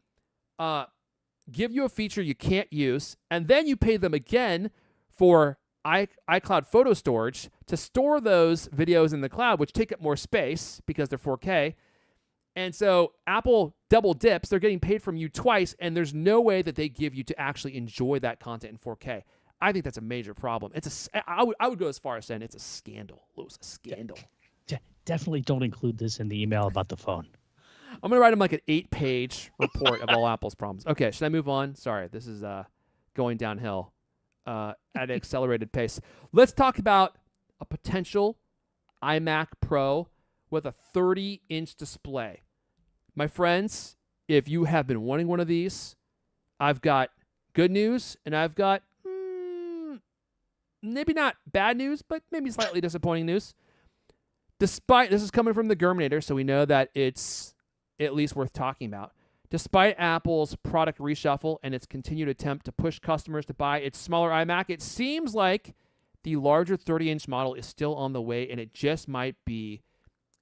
give you a feature you can't use, and then you pay them again for iCloud photo storage to store those videos in the cloud, which take up more space because they're 4K. And so Apple double dips. They're getting paid from you twice, and there's no way that they give you to actually enjoy that content in 4K. I think that's a major problem. I would go as far as saying it's a scandal. It was a scandal. Definitely don't include this in the email about the phone. I'm going to write him like an 8-page report of all Apple's problems. Okay, should I move on? Sorry, this is going downhill at an accelerated pace. Let's talk about a potential iMac Pro with a 30-inch display. My friends, if you have been wanting one of these, I've got good news, and I've got maybe not bad news, but maybe slightly disappointing news. This is coming from the Germinator, so we know that it's at least worth talking about. Despite Apple's product reshuffle and its continued attempt to push customers to buy its smaller iMac, it seems like the larger 30-inch model is still on the way, and it just might be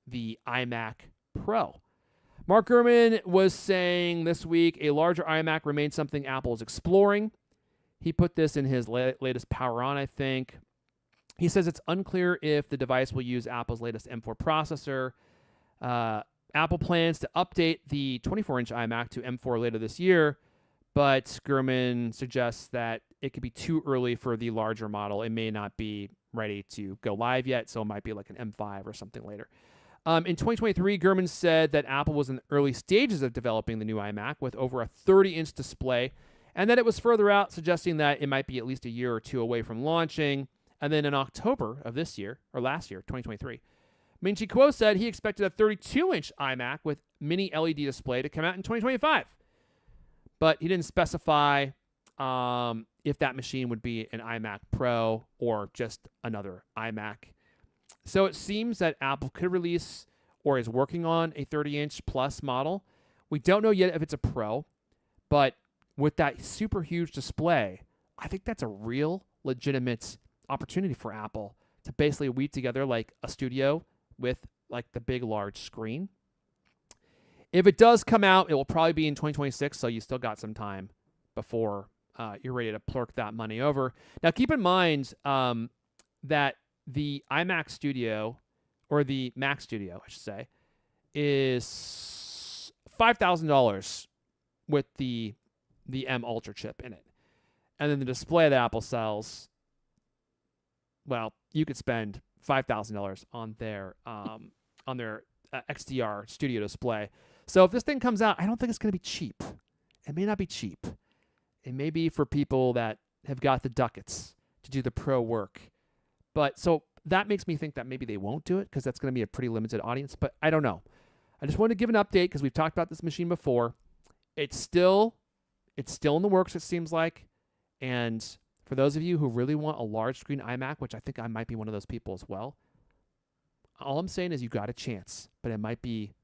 the iMac Pro. Mark Gurman was saying this week a larger iMac remains something Apple is exploring. He put this in his latest Power On, I think. He says it's unclear if the device will use Apple's latest M4 processor. Apple plans to update the 24-inch iMac to M4 later this year, but Gurman suggests that it could be too early for the larger model. It may not be ready to go live yet, so it might be like an M5 or something later. In 2023, Gurman said that Apple was in the early stages of developing the new iMac with over a 30-inch display, and that it was further out, suggesting that it might be at least a year or two away from launching. And then in October of this year, or last year, 2023, Ming-Chi Kuo said he expected a 32-inch iMac with mini LED display to come out in 2025. But he didn't specify if that machine would be an iMac Pro or just another iMac. So it seems that Apple could release or is working on a 30-inch plus model. We don't know yet if it's a Pro, but with that super huge display, I think that's a real legitimate opportunity for Apple to basically weave together like a studio with like the big large screen. If it does come out, it will probably be in 2026, so you still got some time before you're ready to plurk that money over. Now keep in mind that the iMac Studio, or the Mac Studio I should say, is $5,000 with the M Ultra chip in it. And then the display that Apple sells, well, you could spend $5,000 on their XDR Studio display. So if this thing comes out, I don't think it's going to be cheap. It may not be cheap. It may be for people that have got the ducats to do the pro work. But so that makes me think that maybe they won't do it because that's going to be a pretty limited audience. But I don't know. I just wanted to give an update because we've talked about this machine before. It's still in the works, it seems like. And for those of you who really want a large screen iMac, which I think I might be one of those people as well, all I'm saying is you got a chance, but it might be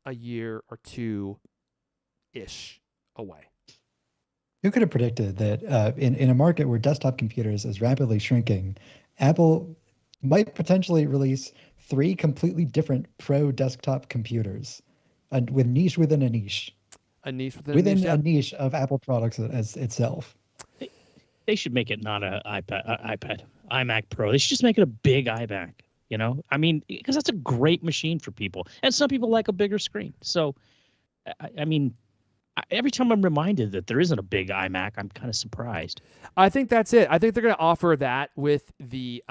a year or two-ish away. Who could have predicted that in a market where desktop computers is rapidly shrinking, Apple might potentially release 3 completely different pro desktop computers with niche within a niche. A niche within a niche of Apple products as itself. They should make it not an iMac Pro. They should just make it a big iMac. You know, I mean, because that's a great machine for people, and some people like a bigger screen. So, I mean, every time I'm reminded that there isn't a big iMac, I'm kind of surprised. I think that's it. I think they're going to offer that with the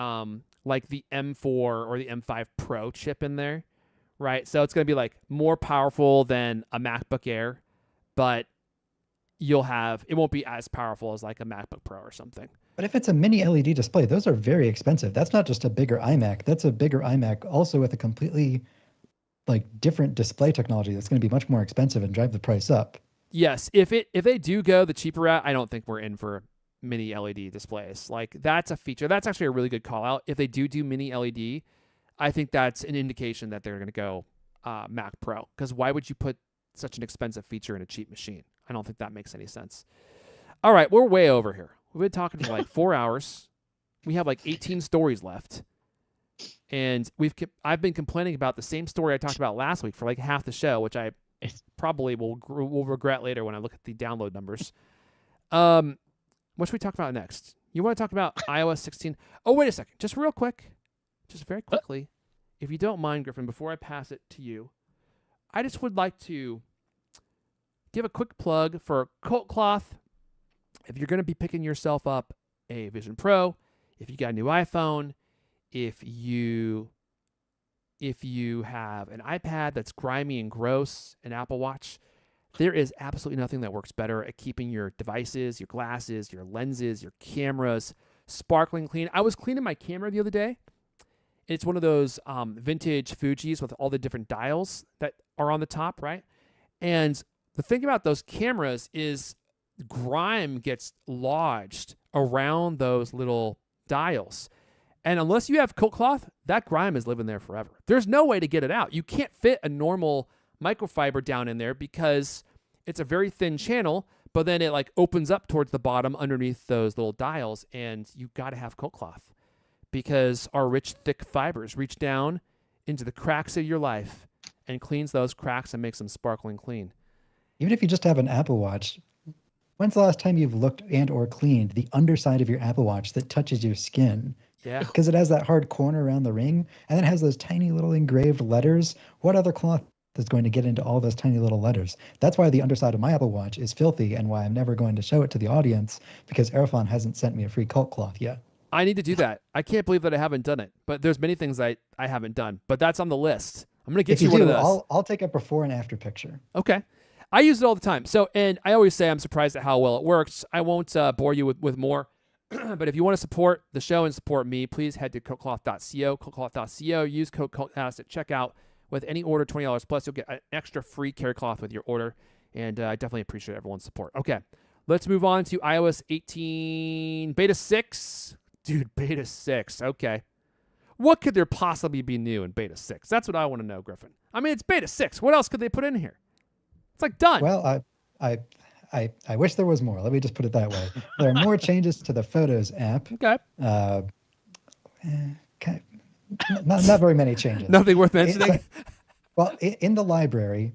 like the M4 or the M5 Pro chip in there, right? So it's going to be like more powerful than a MacBook Air, but it won't be as powerful as like a MacBook Pro or something. But if it's a mini LED display, those are very expensive. That's not just a bigger iMac. That's a bigger iMac also with a completely like different display technology that's going to be much more expensive and drive the price up. Yes, if they do go the cheaper route, I don't think we're in for mini LED displays. Like that's a feature. That's actually a really good call out. If they do mini LED, I think that's an indication that they're going to go Mac Pro, because why would you put such an expensive feature in a cheap machine? I don't think that makes any sense. All right, we're way over here. We've been talking for like 4 hours. We have like 18 stories left. And I've been complaining about the same story I talked about last week for like half the show, which I probably will regret later when I look at the download numbers. What should we talk about next? You want to talk about iOS 16? Oh, wait a second. Just real quick. Just very quickly. If you don't mind, Griffin, before I pass it to you, I just would like to give a quick plug for CultCloth. If you're going to be picking yourself up a Vision Pro, if you got a new iPhone, if you have an iPad that's grimy and gross, an Apple Watch, there is absolutely nothing that works better at keeping your devices, your glasses, your lenses, your cameras sparkling clean. I was cleaning my camera the other day. It's one of those vintage Fujis with all the different dials that are on the top, right? And the thing about those cameras is grime gets lodged around those little dials. And unless you have CultCloth, that grime is living there forever. There's no way to get it out. You can't fit a normal microfiber down in there because it's a very thin channel, but then it like opens up towards the bottom underneath those little dials, and you got to have CultCloth because our rich, thick fibers reach down into the cracks of your life and cleans those cracks and makes them sparkling clean. Even if you just have an Apple Watch, When's the last time you've looked and or cleaned the underside of your Apple Watch that touches your skin? Yeah. Because it has that hard corner around the ring, and then it has those tiny little engraved letters. What other cloth is going to get into all those tiny little letters? That's why the underside of my Apple Watch is filthy, and why I'm never going to show it to the audience, because Erfon hasn't sent me a free CultCloth yet. I need to do that. I can't believe that I haven't done it, but there's many things I haven't done, but that's on the list. I'm going to get If you one do, of those. I'll take a before and after picture. Okay. I use it all the time. So, and I always say I'm surprised at how well it works. I won't bore you with more, but if you want to support the show and support me, please head to CultCloth.co, use code CultCast at checkout. With any order $20 plus, you'll get an extra free care cloth with your order, and I definitely appreciate everyone's support. Okay, let's move on to iOS 18 Beta 6. Dude, Beta 6, okay. What could there possibly be new in Beta 6? That's what I want to know, Griffin. I mean, it's Beta 6. What else could they put in here? It's like done. Well, I wish there was more. Let me just put it that way. There are more changes to the Photos app. Okay. Not very many changes. Nothing worth mentioning. Well, in the library,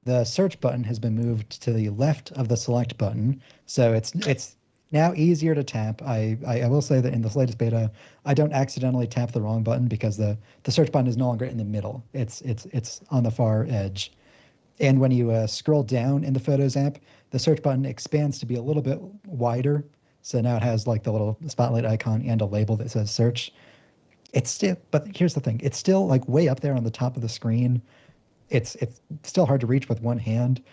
the search button has been moved to the left of the select button, so it's now easier to tap. I will say that in this latest beta, I don't accidentally tap the wrong button because the search button is no longer in the middle. It's on the far edge. And when you scroll down in the Photos app, the search button expands to be a little bit wider. So now it has like the little spotlight icon and a label that says search. It's still, but here's the thing. It's still like way up there on the top of the screen. It's still hard to reach with one hand.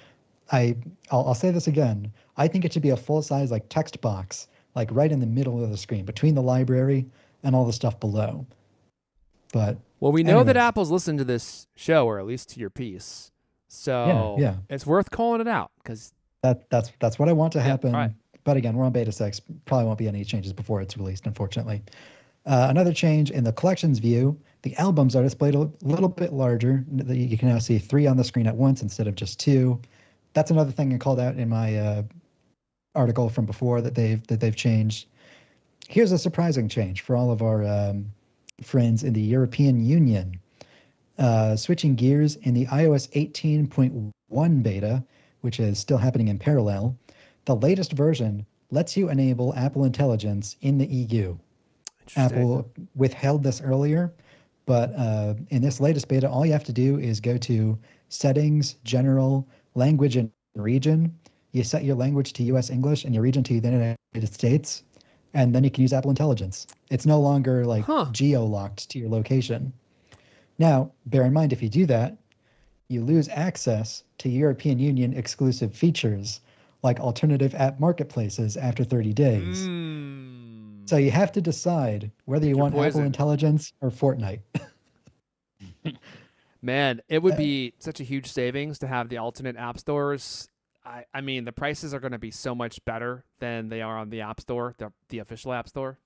I'll say this again. I think it should be a full-size like text box, like right in the middle of the screen between the library and all the stuff below. But well, we know that Apple's listened to this show, or at least to your piece. So yeah. It's worth calling it out because that's what I want to happen. Right. But again, we're on beta 6. Probably won't be any changes before it's released, unfortunately. Another change in the collections view, the albums are displayed a little bit larger. You can now see 3 on the screen at once instead of just 2. That's another thing I called out in my article from before that they've changed. Here's a surprising change for all of our friends in the European Union. Switching gears in the iOS 18.1 beta, which is still happening in parallel, the latest version lets you enable Apple Intelligence in the EU. Apple withheld this earlier, but in this latest beta, all you have to do is go to Settings, General, Language and Region. You set your language to US English and your region to the United States, and then you can use Apple Intelligence. It's no longer like geo-locked to your location. Now, bear in mind, if you do that, you lose access to European Union exclusive features like alternative app marketplaces after 30 days. So you have to decide whether you want Apple Intelligence or Fortnite. Man, it would be such a huge savings to have the alternate app stores. I mean, the prices are going to be so much better than they are on the App Store, the official App Store.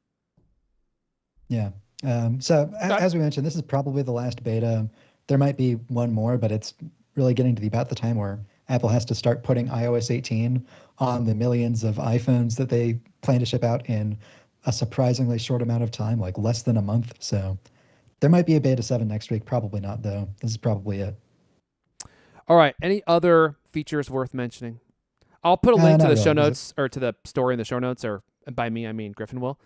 Yeah. As we mentioned, this is probably the last beta. There might be one more, but it's really getting to be about the time where Apple has to start putting iOS 18 on the millions of iPhones that they plan to ship out in a surprisingly short amount of time, like less than a month. So there might be a beta 7 next week. Probably not, though. This is probably it. All right. Any other features worth mentioning? I'll put a link to the show really. notes or to the story in the show notes, or by me, I mean Griffin will.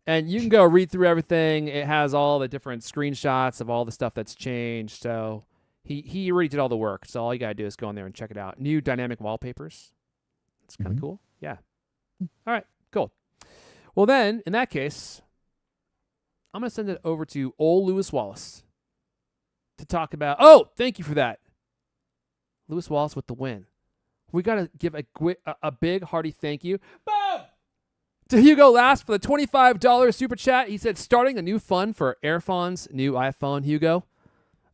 And you can go read through everything. It has all the different screenshots of all the stuff that's changed. So he already did all the work. So all you got to do is go in there and check it out. New dynamic wallpapers. It's kind of cool. Yeah. All right. Cool. Well, then, in that case, I'm going to send it over to old Lewis Wallace to talk about. Oh, thank you for that. Lewis Wallace with the win. We got to give a big, hearty thank you. Boom! To Hugo Last for the $25 super chat. He said, starting a new fund for Erfon's new iPhone, Hugo.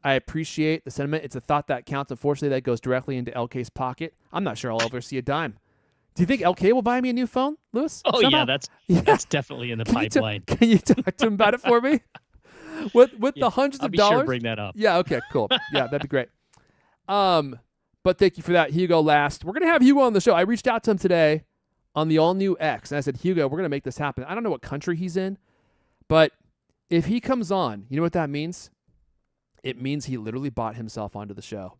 I appreciate the sentiment. It's a thought that counts. Unfortunately, that goes directly into LK's pocket. I'm not sure I'll ever see a dime. Do you think LK will buy me a new phone, Lewis? Oh, somehow? That's definitely in the pipeline. Can you talk to him about it for me? With the hundreds I'll of be dollars? sure to bring that up. Yeah, okay, cool. Yeah, that'd be great. But thank you for that, Hugo Last. We're going to have Hugo on the show. I reached out to him today on the all-new X, and I said, Hugo, we're going to make this happen. I don't know what country he's in, but if he comes on, you know what that means? It means he literally bought himself onto the show.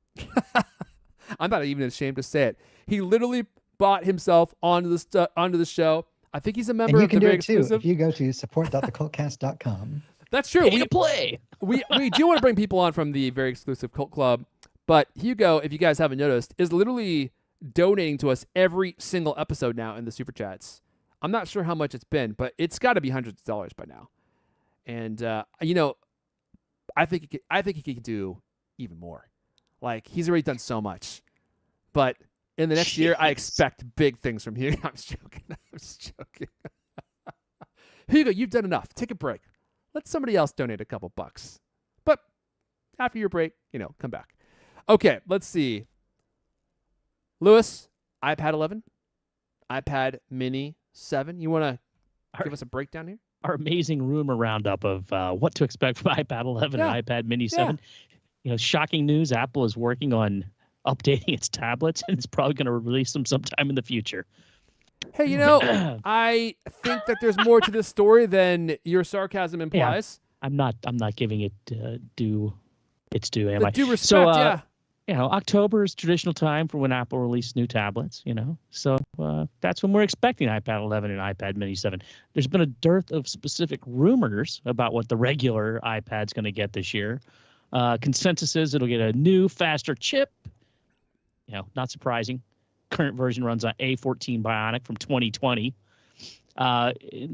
I'm not even ashamed to say it. He literally bought himself onto the show. I think he's a member And you of can the do very it too exclusive. if you go to support.thecultcast.com. That's true. Pay to play. we do want to bring people on from the very exclusive Cult Club, but Hugo, if you guys haven't noticed, is literally donating to us every single episode now in the super chats. I'm not sure how much it's been, but it's got to be hundreds of dollars by now. And I think he could do even more. Like, he's already done so much, but in the next year, I expect big things from Hugo. I'm just joking. Hugo, you've done enough. Take a break. Let somebody else donate a couple bucks. But after your break, come back. Okay, let's see. Lewis, iPad 11, iPad Mini 7. You want to give us a breakdown here? Our amazing rumor roundup of what to expect from iPad 11 and iPad Mini 7. Shocking news. Apple is working on updating its tablets, and it's probably going to release them sometime in the future. Hey, I think that there's more to this story than your sarcasm implies. I'm not giving it its due, am I? Due respect, October is traditional time for when Apple releases new tablets, So that's when we're expecting iPad 11 and iPad Mini 7. There's been a dearth of specific rumors about what the regular iPad's going to get this year. Consensus is it'll get a new, faster chip. Not surprising. Current version runs on A14 Bionic from 2020.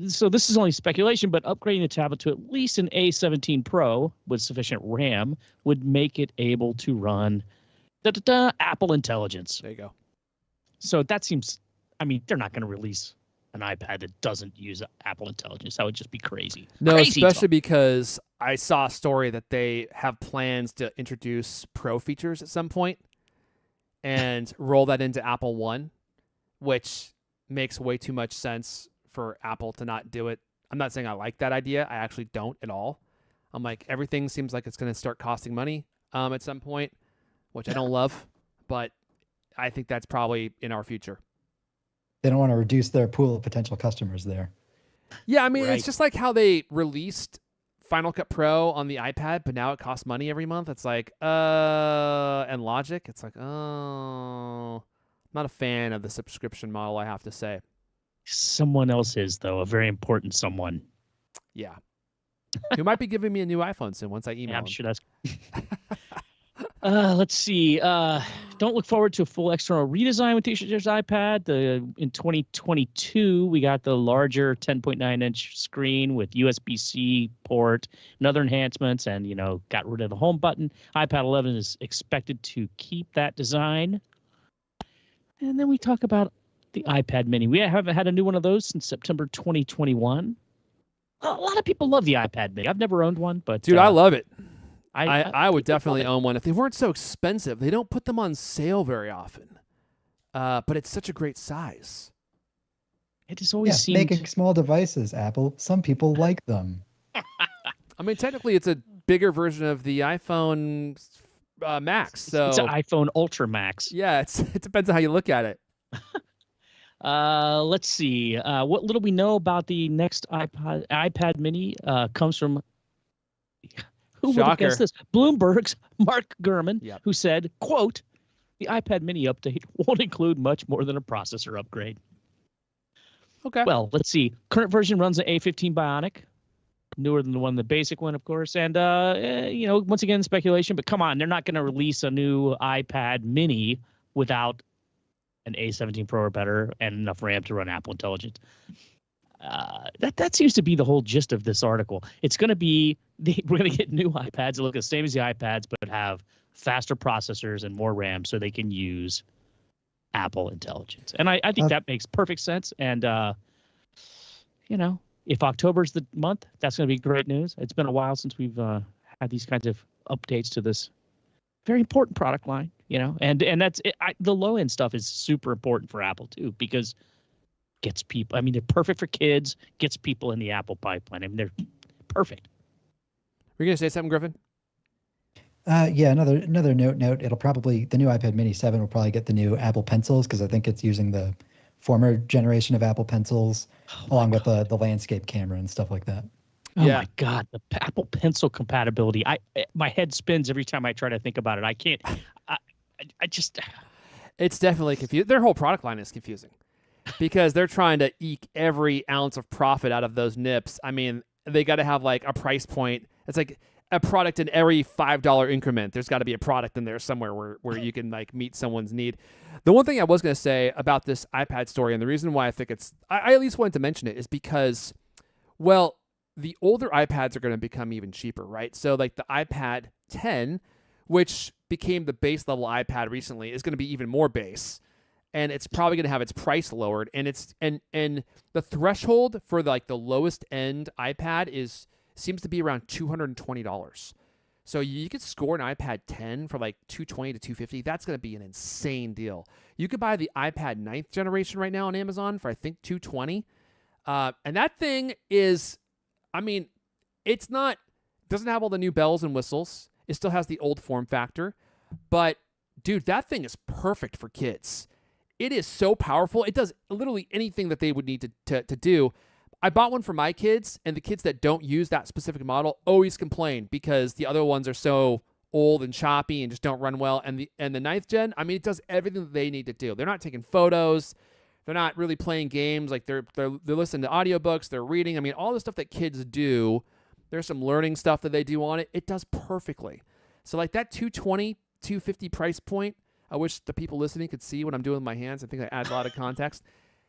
So this is only speculation, but upgrading the tablet to at least an A17 Pro with sufficient RAM would make it able to run Apple Intelligence. There you go. So that seems, they're not going to release an iPad that doesn't use Apple Intelligence. That would just be crazy. No, crazy especially because I saw a story that they have plans to introduce Pro features at some point and roll that into Apple One, which makes way too much sense for Apple to not do it. I'm not saying I like that idea. I actually don't at all. I'm like, everything seems like it's going to start costing money at some point, which I don't love, but I think that's probably in our future. They don't want to reduce their pool of potential customers there. Yeah, right. Right. It's just like how they released Final Cut Pro on the iPad, but now it costs money every month. It's like, and Logic, it's like, not a fan of the subscription model, I have to say. Someone else is, though, a very important someone. Yeah. Who might be giving me a new iPhone soon once I email I'm him. sure that's... Let's see. Don't look forward to a full external redesign with this year's iPad. In 2022, we got the larger 10.9-inch screen with USB-C port and other enhancements, and got rid of the home button. iPad 11 is expected to keep that design. And then we talk about the iPad Mini. We haven't had a new one of those since September 2021. A lot of people love the iPad Mini. I've never owned one, but dude, I love it. I would definitely own one if they weren't so expensive. They don't put them on sale very often, but it's such a great size. It has always seemed making small devices, Apple. Some people like them. I mean, technically, it's a bigger version of the iPhone Max. So it's an iPhone Ultra Max. Yeah, it depends on how you look at it. Let's see. What little we know about the next iPad Mini comes from. Who would have guessed this? Bloomberg's Mark Gurman, who said, quote, the iPad Mini update won't include much more than a processor upgrade. Okay. Well, let's see. Current version runs an A15 Bionic, newer than the basic one, of course. And, once again, speculation, but come on, they're not going to release a new iPad Mini without an A17 Pro or better and enough RAM to run Apple Intelligence. That seems to be the whole gist of this article. It's going to be we're going to get new iPads that look the same as the iPads, but have faster processors and more RAM, so they can use Apple Intelligence. And I think that makes perfect sense. And if October's the month, that's going to be great news. It's been a while since we've had these kinds of updates to this very important product line. And that's it. The low end stuff is super important for Apple too, because gets people. I mean, they're perfect for kids. Gets people in the Apple pipeline. I mean, they're perfect. Were you gonna say something, Griffin? Yeah, another note. It'll probably, the new iPad Mini 7 will probably get the new Apple Pencils, because I think it's using the former generation of Apple Pencils, along with the landscape camera and stuff like that. Oh my God, the Apple Pencil compatibility! My head spins every time I try to think about it. I can't. I just. It's definitely confusing. Their whole product line is confusing because they're trying to eke every ounce of profit out of those nips. I mean, they got to have like a price point. It's like a product in every $5 increment. There's got to be a product in there somewhere where you can like meet someone's need. The one thing I was going to say about this iPad story, and the reason why I think I at least wanted to mention it, is because, well, the older iPads are going to become even cheaper, right? So like the iPad 10, which became the base level iPad recently, is going to be even more base, and it's probably going to have its price lowered. And and the threshold for like the lowest end iPad seems to be around $220. So you could score an iPad 10 for like $220 to $250. That's going to be an insane deal. You could buy the iPad 9th generation right now on Amazon for I think $220, and that thing is, I mean, doesn't have all the new bells and whistles. It still has the old form factor, but dude, that thing is perfect for kids. It is so powerful. It does literally anything that they would need to do. I bought one for my kids, and the kids that don't use that specific model always complain because the other ones are so old and choppy and just don't run well. And the 9th gen, I mean, it does everything that they need to do. They're not taking photos. They're not really playing games. Like they're listening to audiobooks. They're reading. I mean, all the stuff that kids do. There's some learning stuff that they do on it. It does perfectly. So like that $220, $250 price point, I wish the people listening could see what I'm doing with my hands. I think that adds a lot of context.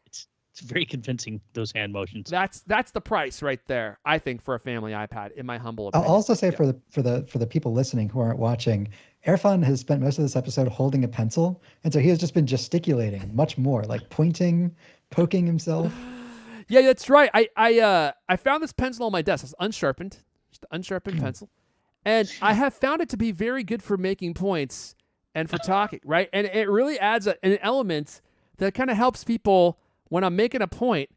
It's very convincing, those hand motions. That's the price right there, I think, for a family iPad, in my humble opinion. I'll also say for the people listening who aren't watching, Erfon has spent most of this episode holding a pencil, and so he has just been gesticulating much more, like pointing, poking himself. Yeah, that's right. I found this pencil on my desk. It's unsharpened, just an unsharpened pencil, and I have found it to be very good for making points and for talking, right? And it really adds an element that kind of helps people, when I'm making a point,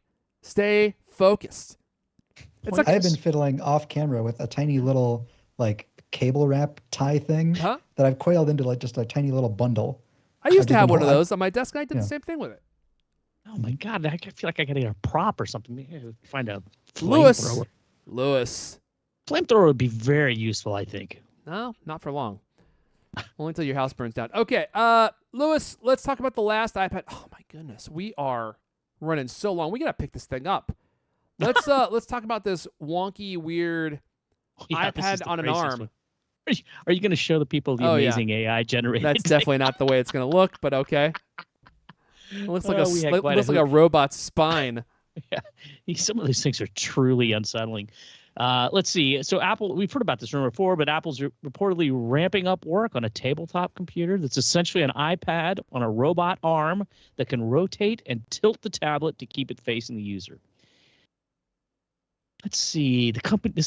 stay focused. It's like, I've been fiddling off camera with a tiny little like cable wrap tie thing that I've coiled into like just a tiny little bundle. I used to have one of those on my desk, and I did the same thing with it. Oh my God, I feel like I gotta get a prop or something. Maybe find a flamethrower. Lewis. Flamethrower would be very useful, I think. No, not for long. Only until your house burns down. Okay, Lewis, let's talk about the last iPad. Oh my goodness, we are running so long. We gotta pick this thing up. Let's talk about this wonky, weird iPad on an arm. One. Are you going to show the people the amazing AI generated? That's definitely not the way it's going to look, but okay. It looks like a robot's spine. Yeah, some of these things are truly unsettling. Let's see. So Apple, we've heard about this rumor before, but Apple's reportedly ramping up work on a tabletop computer that's essentially an iPad on a robot arm that can rotate and tilt the tablet to keep it facing the user. Let's see. The company.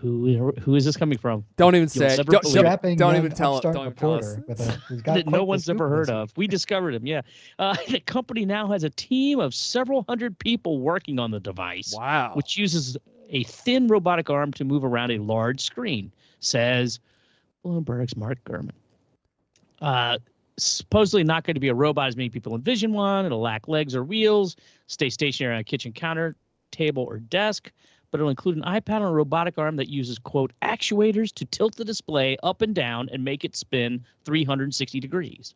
Who is this coming from? Don't even say it. Don't even tell it. Don't tell us. That no one's ever heard of. We discovered him, yeah. The company now has a team of several hundred people working on the device. Wow. Which uses a thin robotic arm to move around a large screen, says Bloomberg's Mark Gurman. Supposedly not going to be a robot as many people envision one. It'll lack legs or wheels, stay stationary on a kitchen counter, table, or desk, but it'll include an iPad on a robotic arm that uses, quote, actuators to tilt the display up and down and make it spin 360 degrees.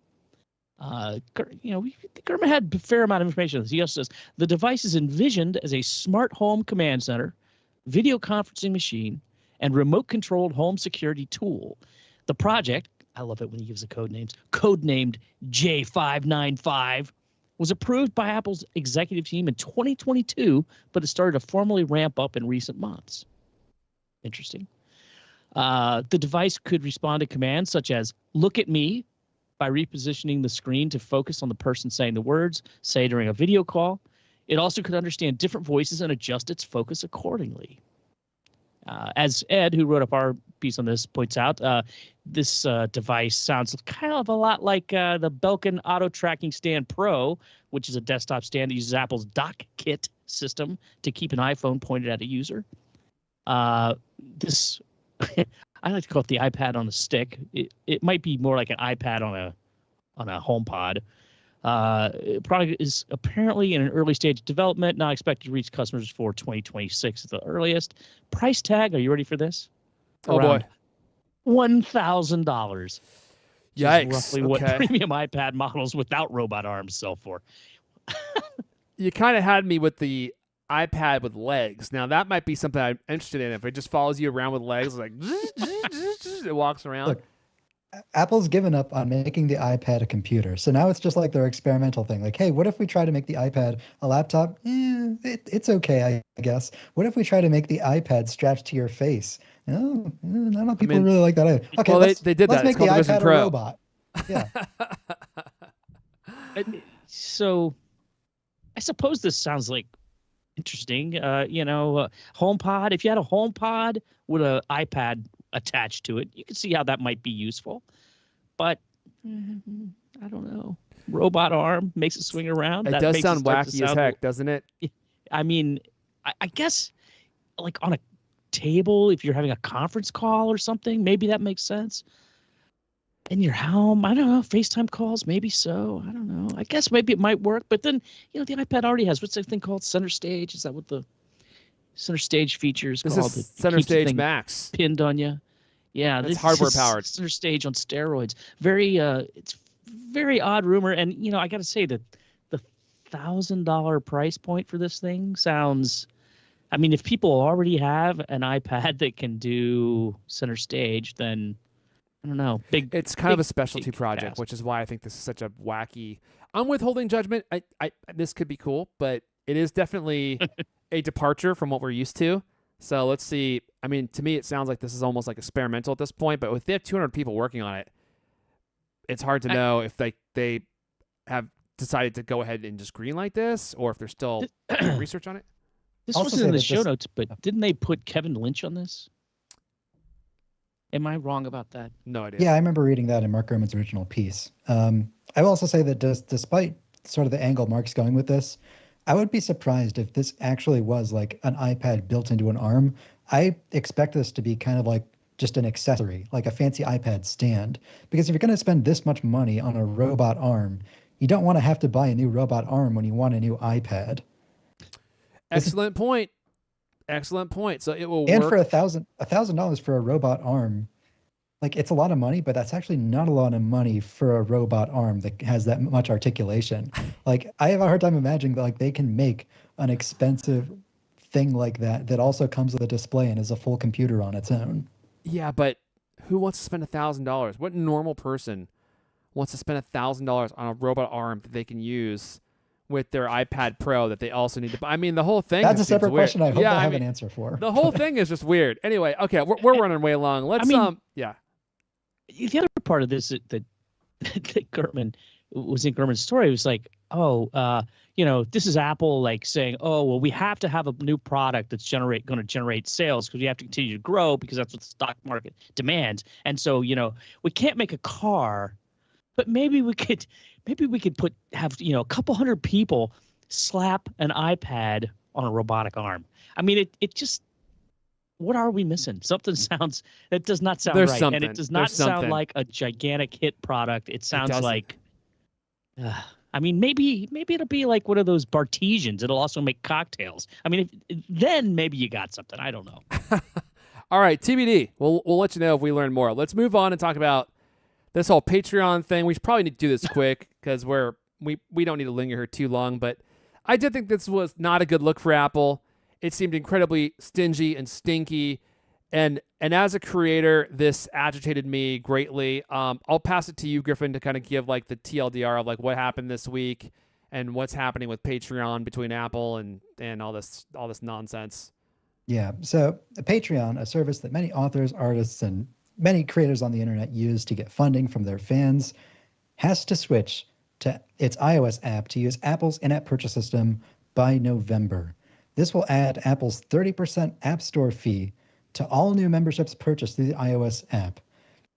Gurman had a fair amount of information on this. He also says the device is envisioned as a smart home command center, video conferencing machine, and remote-controlled home security tool. The project, I love it when he gives the code names, codenamed J595, was approved by Apple's executive team in 2022, but it started to formally ramp up in recent months. Interesting. The device could respond to commands such as, look at me, by repositioning the screen to focus on the person saying the words, say during a video call. It also could understand different voices and adjust its focus accordingly. As Ed, who wrote up our piece on this, points out, this device sounds kind of a lot like the Belkin Auto Tracking Stand Pro, which is a desktop stand that uses Apple's Dock Kit system to keep an iPhone pointed at a user. This, I like to call it the iPad on a stick. It might be more like an iPad on a HomePod. Product is apparently in an early stage of development, not expected to reach customers for 2026 at the earliest. Price tag, are you ready for this? Oh, boy. $1,000. which Yikes. is roughly what Okay. premium iPad models without robot arms sell for. You kind of had me with the iPad with legs. Now that might be something I'm interested in. If it just follows you around with legs, like it walks around. Look, Apple's given up on making the iPad a computer. So now it's just like their experimental thing. Like, hey, what if we try to make the iPad a laptop? It's okay, I guess. What if we try to make the iPad strapped to your face? Oh, not enough people really like that either. Okay, well, let's, they did let's that. make It's the called the Vision iPad a Pro. robot. Yeah. So I suppose this sounds like interesting. HomePod. If you had a HomePod with an iPad attached to it, you could see how that might be useful. But I don't know. Robot arm makes it swing around. It that does makes sound start to wacky as heck, doesn't it? I mean, I guess like on a table, if you're having a conference call or something, maybe that makes sense. In your home, I don't know, FaceTime calls, maybe so. I don't know. I guess maybe it might work, but then, the iPad already has, what's that thing called? Center Stage? Is that what the Center Stage feature is This called? is Center Stage Max. Pinned on you. Yeah, It's this hardware is powered. Center Stage on steroids. It's very odd rumor, and I got to say that the $1,000 price point for this thing sounds. I mean, if people already have an iPad that can do Center Stage, then I don't know. It's kind of a specialty project, which is why I think this is such a wacky. I'm withholding judgment. This could be cool, but it is definitely a departure from what we're used to. So let's see. I mean, to me, it sounds like this is almost like experimental at this point. But if they have 200 people working on it, it's hard to know if they have decided to go ahead and just greenlight this, or if they're still doing research on it. This Also wasn't say in the that show this- notes, but didn't they put Kevin Lynch on this? Am I wrong about that? No idea. Yeah, I remember reading that in Mark Gurman's original piece. I will also say that despite sort of the angle Mark's going with this, I would be surprised if this actually was like an iPad built into an ARM. I expect this to be kind of like just an accessory, like a fancy iPad stand. Because if you're going to spend this much money on a robot arm, you don't want to have to buy a new robot arm when you want a new iPad. Excellent point. Excellent point. So it will And work. for $1,000 for a robot arm, like it's a lot of money, but that's actually not a lot of money for a robot arm that has that much articulation. Like I have a hard time imagining that like they can make an expensive thing like that also comes with a display and is a full computer on its own. Yeah, but who wants to spend $1,000? What normal person wants to spend $1,000 on a robot arm that they can use with their iPad Pro that they also need to buy? I mean, the whole thing. That's a just separate seems weird. question. I hope Yeah, I have mean, an answer for. The whole thing is just weird. Anyway, okay, we're running way long. Let's yeah. The other part of this that Gurman was in Gurman's story was like, this is Apple like saying, oh, well, we have to have a new product that's going to generate sales because we have to continue to grow because that's what the stock market demands. And so, we can't make a car, but maybe we could have a couple hundred people slap an iPad on a robotic arm. I mean, it just. What are we missing? That does not sound There's right. something. And it does not sound like a gigantic hit product. It sounds like, maybe it'll be like one of those Bartesians. It'll also make cocktails. I mean, then maybe you got something. I don't know. All right, TBD. We'll let you know if we learn more. Let's move on and talk about this whole Patreon thing. We should probably need to do this quick because we don't need to linger here too long. But I did think this was not a good look for Apple. It seemed incredibly stingy and stinky. And as a creator, this agitated me greatly. I'll pass it to you, Griffin, to kind of give like the TLDR of like what happened this week and what's happening with Patreon between Apple and all this nonsense. Yeah. So Patreon, a service that many authors, artists, and many creators on the internet use to get funding from their fans, has to switch to its iOS app to use Apple's in-app purchase system by November. This will add Apple's 30% App Store fee to all new memberships purchased through the iOS app.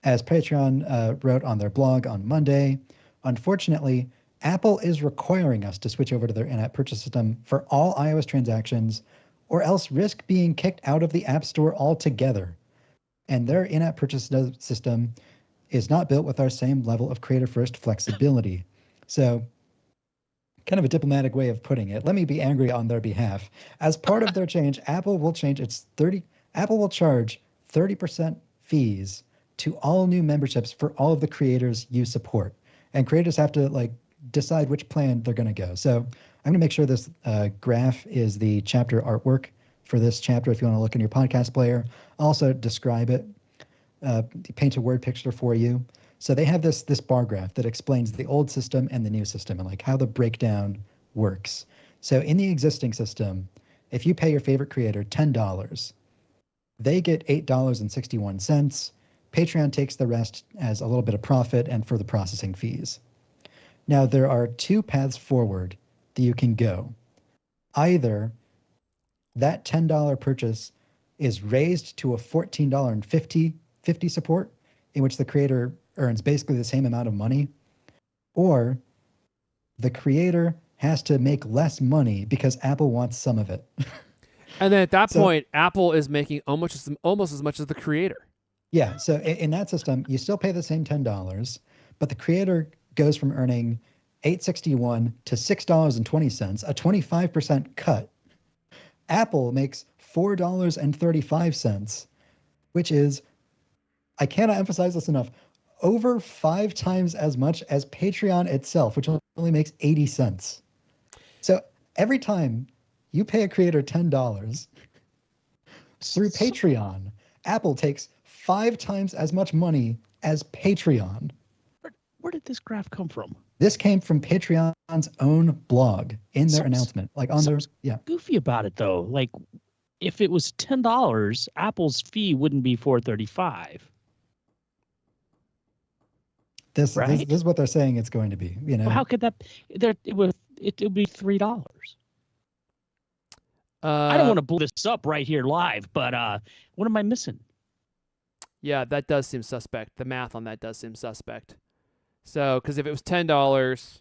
As Patreon wrote on their blog on Monday, unfortunately, Apple is requiring us to switch over to their in-app purchase system for all iOS transactions, or else risk being kicked out of the App Store altogether. And their in-app purchase system is not built with our same level of creator-first flexibility. So, kind of a diplomatic way of putting it, let me be angry on their behalf. As part of their change, Apple will charge 30% fees to all new memberships for all of the creators you support. And creators have to like decide which plan they're going to go. So I'm going to make sure this graph is the chapter artwork for this chapter if you want to look in your podcast player. I'll also describe it, paint a word picture for you. So they have this bar graph that explains the old system and the new system and like how the breakdown works. So in the existing system, if you pay your favorite creator $10, they get $8.61. Patreon takes the rest as a little bit of profit and for the processing fees. Now, there are two paths forward that you can go. Either that $10 purchase is raised to a $14.50 support, in which the creator earns basically the same amount of money, or the creator has to make less money because Apple wants some of it. And then at that point, Apple is making almost as much as the creator. Yeah. So in that system, you still pay the same $10, but the creator goes from earning $8.61 to $6.20, a 25% cut. Apple makes $4.35, which is, I cannot emphasize this enough, over 5 times as much as Patreon itself, which only makes 80 cents. So every time you pay a creator $10 through Patreon, Apple takes 5 times as much money as Patreon. Where did this graph come from? This came from Patreon's own blog in their announcement, like on their goofy about it though. Like, if it was $10, Apple's fee wouldn't be $4.35. This is what they're saying it's going to be. You know, well, how could that? It would be $3. I don't want to blow this up right here live, but what am I missing? Yeah, that does seem suspect. The math on that does seem suspect. So, because if it was $10,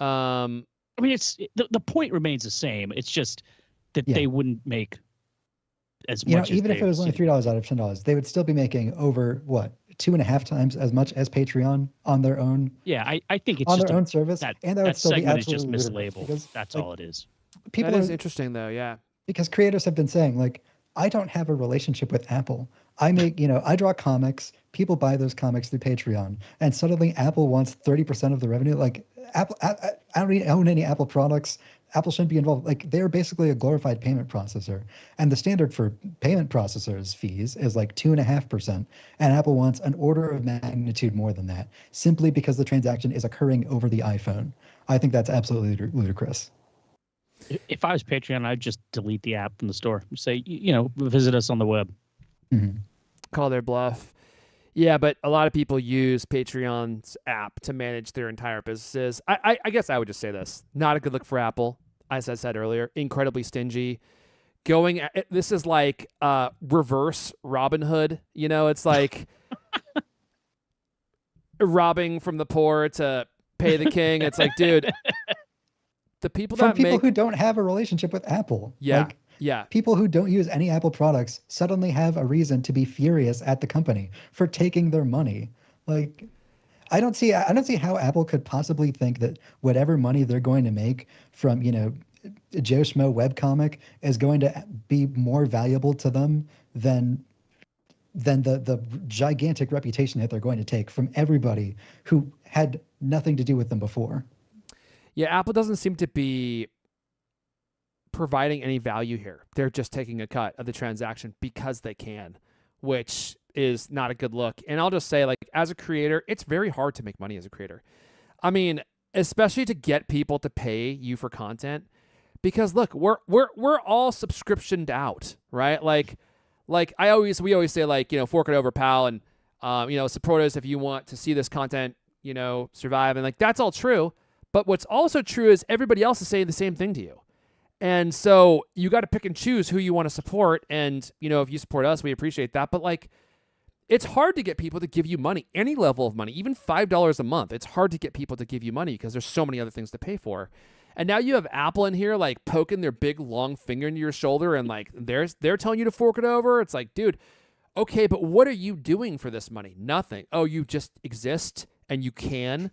I mean, it's the point remains the same. It's just that they wouldn't make as much. Even if it was only $3 out of $10, they would still be making over what, 2.5 times as much as Patreon on their own. Yeah, I think it's on just their own service, and that would still be absolutely is just mislabeled. Because, that's all it is. That is interesting, though. Yeah, because creators have been saying like, I don't have a relationship with Apple. I make, I draw comics. People buy those comics through Patreon, and suddenly Apple wants 30% of the revenue. Like, Apple, I don't even own any Apple products. Apple shouldn't be involved. Like, they're basically a glorified payment processor, and the standard for payment processors fees is like 2.5%, and Apple wants an order of magnitude more than that, simply because the transaction is occurring over the iPhone. I think that's absolutely ludicrous. If I was Patreon, I'd just delete the app from the store. Say, visit us on the web. Mm-hmm. Call their bluff. Yeah, but a lot of people use Patreon's app to manage their entire businesses. I guess I would just say this. Not a good look for Apple, as I said earlier. Incredibly stingy. This is like reverse Robin Hood. It's like robbing from the poor to pay the king. It's like, dude, the people who don't have a relationship with Apple. Yeah. People who don't use any Apple products suddenly have a reason to be furious at the company for taking their money. Like, I don't see how Apple could possibly think that whatever money they're going to make from, Joe Schmo webcomic is going to be more valuable to them than the gigantic reputation that they're going to take from everybody who had nothing to do with them before. Yeah, Apple doesn't seem to be providing any value here. They're just taking a cut of the transaction because they can, which is not a good look. And I'll just say, like, as a creator, it's very hard to make money as a creator. I mean, especially to get people to pay you for content, because look, we're all subscriptioned out, right? Like we always say, like, fork it over, pal, and support us if you want to see this content, survive, and like that's all true. But what's also true is everybody else is saying the same thing to you. And so you got to pick and choose who you want to support. And, if you support us, we appreciate that. But like, it's hard to get people to give you money, any level of money, even $5 a month. It's hard to get people to give you money because there's so many other things to pay for. And now you have Apple in here, like, poking their big long finger into your shoulder and like, they're telling you to fork it over. It's like, dude, okay, but what are you doing for this money? Nothing. Oh, you just exist and you can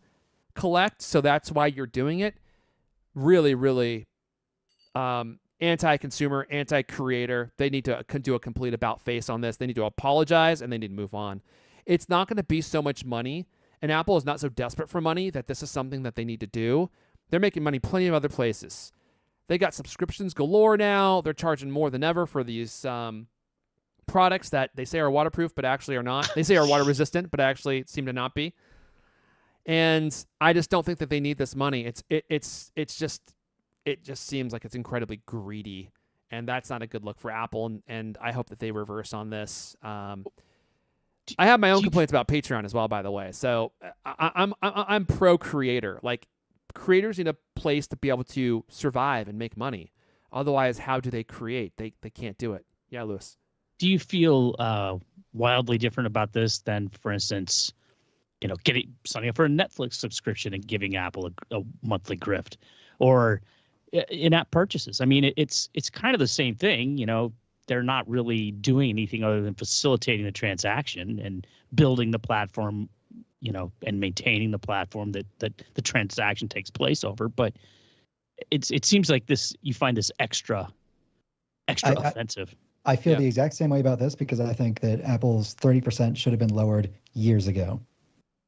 collect. So that's why you're doing it. Really, really, anti-consumer, anti-creator. They need to do a complete about face on this. They need to apologize, and they need to move on. It's not going to be so much money, and Apple is not so desperate for money that this is something that they need to do. They're making money plenty of other places. They got subscriptions galore now. They're charging more than ever for these products that they say are waterproof, but actually are not. They say are water resistant, but actually seem to not be. And I just don't think that they need this money. It just seems like it's incredibly greedy, and that's not a good look for Apple. And I hope that they reverse on this. I have my own complaints about Patreon as well, by the way. So I'm pro creator. Like, creators need a place to be able to survive and make money. Otherwise, how do they create? They can't do it. Yeah, Lewis. Do you feel wildly different about this than, for instance, signing up for a Netflix subscription and giving Apple a monthly grift, or in-app purchases? I mean, it's kind of the same thing. They're not really doing anything other than facilitating the transaction and building the platform, and maintaining the platform that the transaction takes place over. But it seems like you find this extra offensive. I feel the exact same way about this, because I think that Apple's 30% should have been lowered years ago.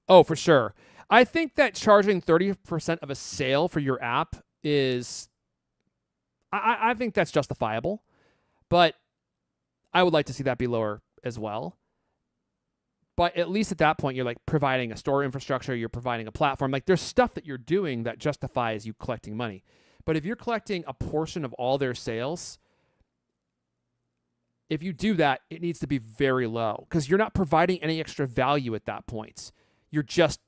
Oh, for sure. I think that charging 30% of a sale for your app is, I think that's justifiable, but I would like to see that be lower as well. But at least at that point, you're like providing a store infrastructure, you're providing a platform. Like, there's stuff that you're doing that justifies you collecting money. But if you're collecting a portion of all their sales, if you do that, it needs to be very low, because you're not providing any extra value at that point. You're just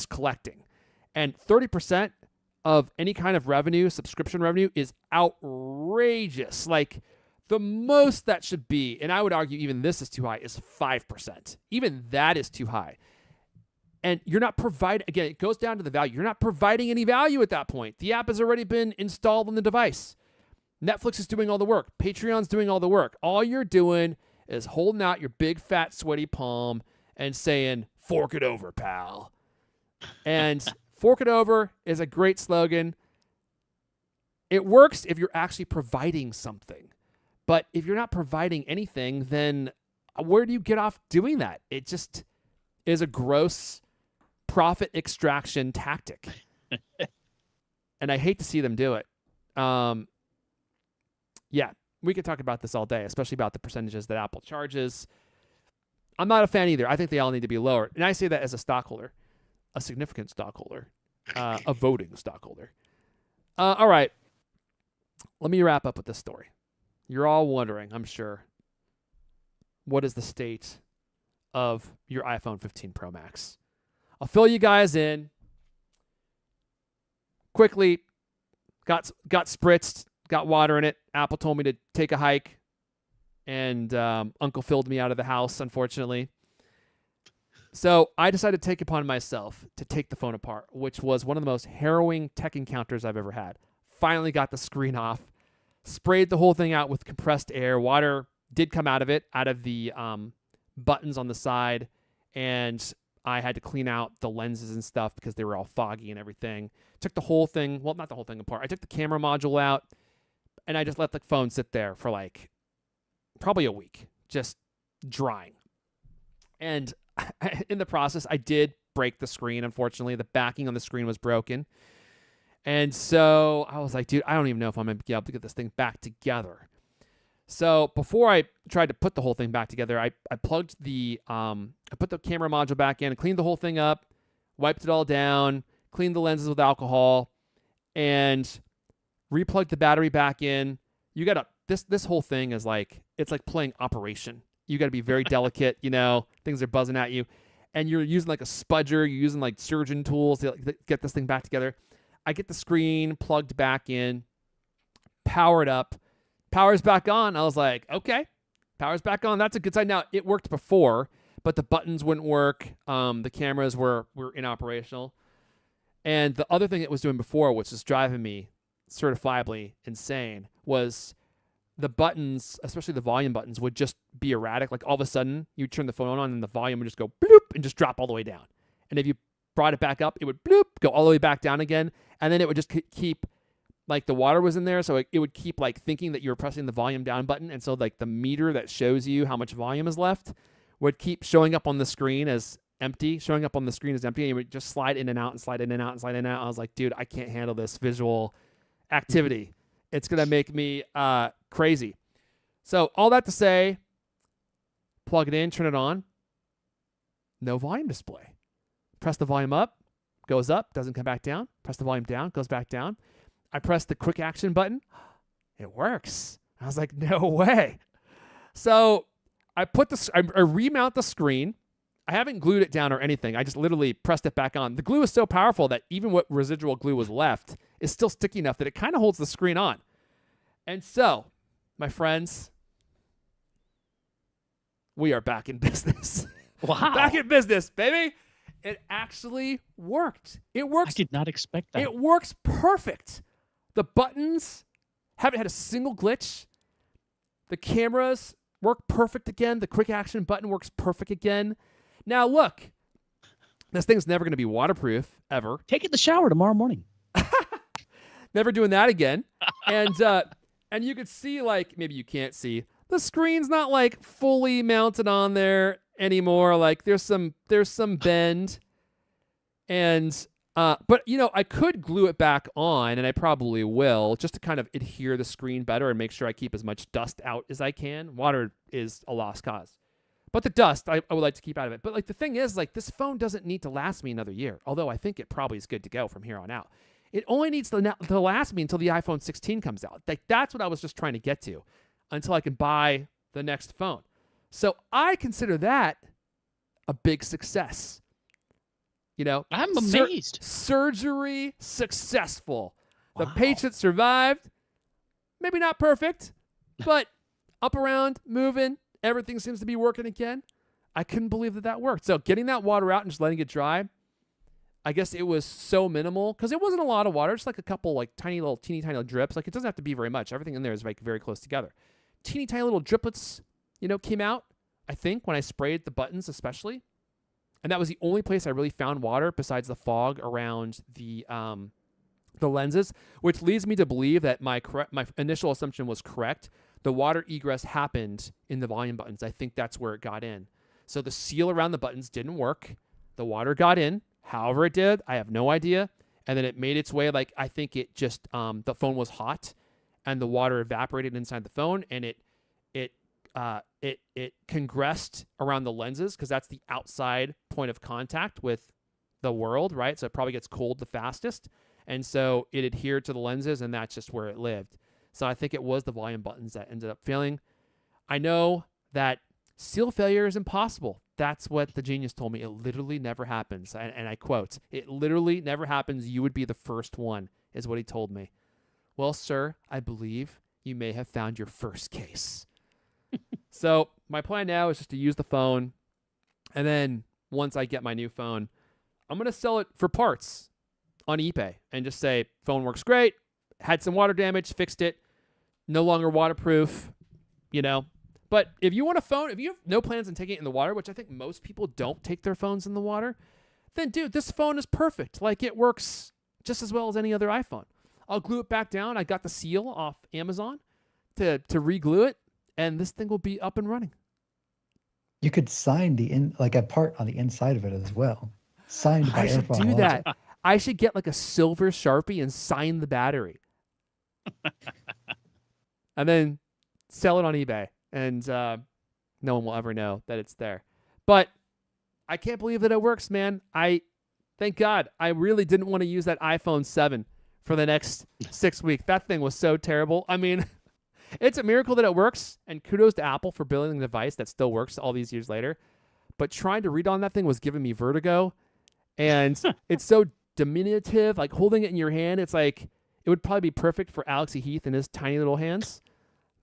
collecting. And 30% of any kind of revenue, subscription revenue, is outrageous. Like, the most that should be, and I would argue even this is too high, is 5%. Even that is too high. And you're not providing, again, it goes down to the value. You're not providing any value at that point. The app has already been installed on the device. Netflix is doing all the work. Patreon's doing all the work. All you're doing is holding out your big, fat, sweaty palm and saying, "Fork it over, pal." And fork it over is a great slogan. It works if you're actually providing something. But if you're not providing anything, then where do you get off doing that? It just is a gross profit extraction tactic. And I hate to see them do it. Yeah, we could talk about this all day, especially about the percentages that Apple charges. I'm not a fan either. I think they all need to be lower. And I say that as a stockholder, a significant stockholder, a voting stockholder. All right. Let me wrap up with this story. You're all wondering, I'm sure, what is the state of your iPhone 15 Pro Max? I'll fill you guys in. Quickly, got spritzed, got water in it. Apple told me to take a hike, and Uncle filled me out of the house, unfortunately. So I decided to take upon myself to take the phone apart, which was one of the most harrowing tech encounters I've ever had. Finally got the screen off. Sprayed the whole thing out with compressed air. Water did come out of it, out of the buttons on the side, and I had to clean out the lenses and stuff because they were all foggy and everything. Took the whole thing, well, not the whole thing apart. I took the camera module out, and I just let the phone sit there for like probably a week, just drying. And in the process, I did break the screen, unfortunately. The backing on the screen was broken. And so I was like, dude, I don't even know if I'm going to be able to get this thing back together. So before I tried to put the whole thing back together, I plugged I put the camera module back in, cleaned the whole thing up, wiped it all down, cleaned the lenses with alcohol, and replugged the battery back in. You got to, this whole thing is like, it's like playing Operation. You got to be very delicate, things are buzzing at you. And you're using like a spudger, you're using like surgeon tools to get this thing back together. I get the screen plugged back in, powered up, power's back on. I was like, okay, power's back on. That's a good sign. Now, it worked before, but the buttons wouldn't work. The cameras were inoperational. And the other thing it was doing before, which is driving me certifiably insane, was the buttons, especially the volume buttons, would just be erratic. Like all of a sudden, you turn the phone on and the volume would just go bloop and just drop all the way down. And if you brought it back up, it would bloop, go all the way back down again. And then it would just keep like the water was in there, so it would keep like thinking that you were pressing the volume down button, and so like the meter that shows you how much volume is left would keep showing up on the screen as empty, and you would just slide in and out and slide in and out and slide in and out. I was like, dude, I can't handle this visual activity. It's gonna make me crazy. So all that to say, plug it in, turn it on. No volume display. Press the volume up, goes up, doesn't come back down. Press the volume down, goes back down. I press the quick action button. It works. I was like, no way. So I remount the screen. I haven't glued it down or anything. I just literally pressed it back on. The glue is so powerful that even what residual glue was left is still sticky enough that it kind of holds the screen on. And so, my friends, we are back in business. Wow. Back in business, baby. It actually worked. It works. I did not expect that. It works perfect. The buttons haven't had a single glitch. The cameras work perfect again. The quick action button works perfect again. Now, look, this thing's never going to be waterproof, ever. Take it in the shower tomorrow morning. Never doing that again. And you could see, like, maybe you can't see, the screen's not, like, fully mounted on there anymore. Like, there's some bend. And, but, you know, I could glue it back on, and I probably will, just to kind of adhere the screen better and make sure I keep as much dust out as I can. Water is a lost cause. But the dust, I would like to keep out of it. But, like, the thing is, like, this phone doesn't need to last me another year, although I think it probably is good to go from here on out. It only needs to last me until the iPhone 16 comes out. Like, that's what I was just trying to get to, until I can buy the next phone. So I consider that a big success. You know, I'm amazed. Surgery successful. Wow. The patient survived. Maybe not perfect, but up around, moving. Everything seems to be working again. I couldn't believe that worked. So getting that water out and just letting it dry, I guess it was so minimal because it wasn't a lot of water, just like a couple like teeny tiny drips. Like it doesn't have to be very much. Everything in there is like very close together. Teeny tiny little driplets, you know, came out, I think, when I sprayed the buttons especially. And that was the only place I really found water besides the fog around the lenses, which leads me to believe that my initial assumption was correct. The water egress happened in the volume buttons. I think that's where it got in. So the seal around the buttons didn't work. The water got in. However it did, I have no idea. And then it made its way. Like I think it just the phone was hot, and the water evaporated inside the phone, and it congressed around the lenses because that's the outside point of contact with the world, right? So it probably gets cold the fastest, and so it adhered to the lenses, and that's just where it lived. So I think it was the volume buttons that ended up failing. I know that seal failure is impossible. That's what the genius told me. It literally never happens. And I quote, "It literally never happens. You would be the first one," is what he told me. Well, sir, I believe you may have found your first case. So my plan now is just to use the phone. And then once I get my new phone, I'm going to sell it for parts on eBay and just say, phone works great. Had some water damage, fixed it. No longer waterproof, you know. But if you want a phone, if you have no plans on taking it in the water, which I think most people don't take their phones in the water, then, dude, this phone is perfect. Like, it works just as well as any other iPhone. I'll glue it back down. I got the seal off Amazon to re-glue it, and this thing will be up and running. You could sign like a part on the inside of it as well. Signed by I should Erfon. do that. I should get like a silver Sharpie and sign the battery. And then sell it on eBay. And no one will ever know that it's there. But I can't believe that it works, man. Thank God. I really didn't want to use that iPhone 7 for the next 6 weeks. That thing was so terrible. I mean, it's a miracle that it works. And kudos to Apple for building a device that still works all these years later. But trying to read on that thing was giving me vertigo. And it's so diminutive. Like holding it in your hand, it's like it would probably be perfect for Alex E. Heath and his tiny little hands.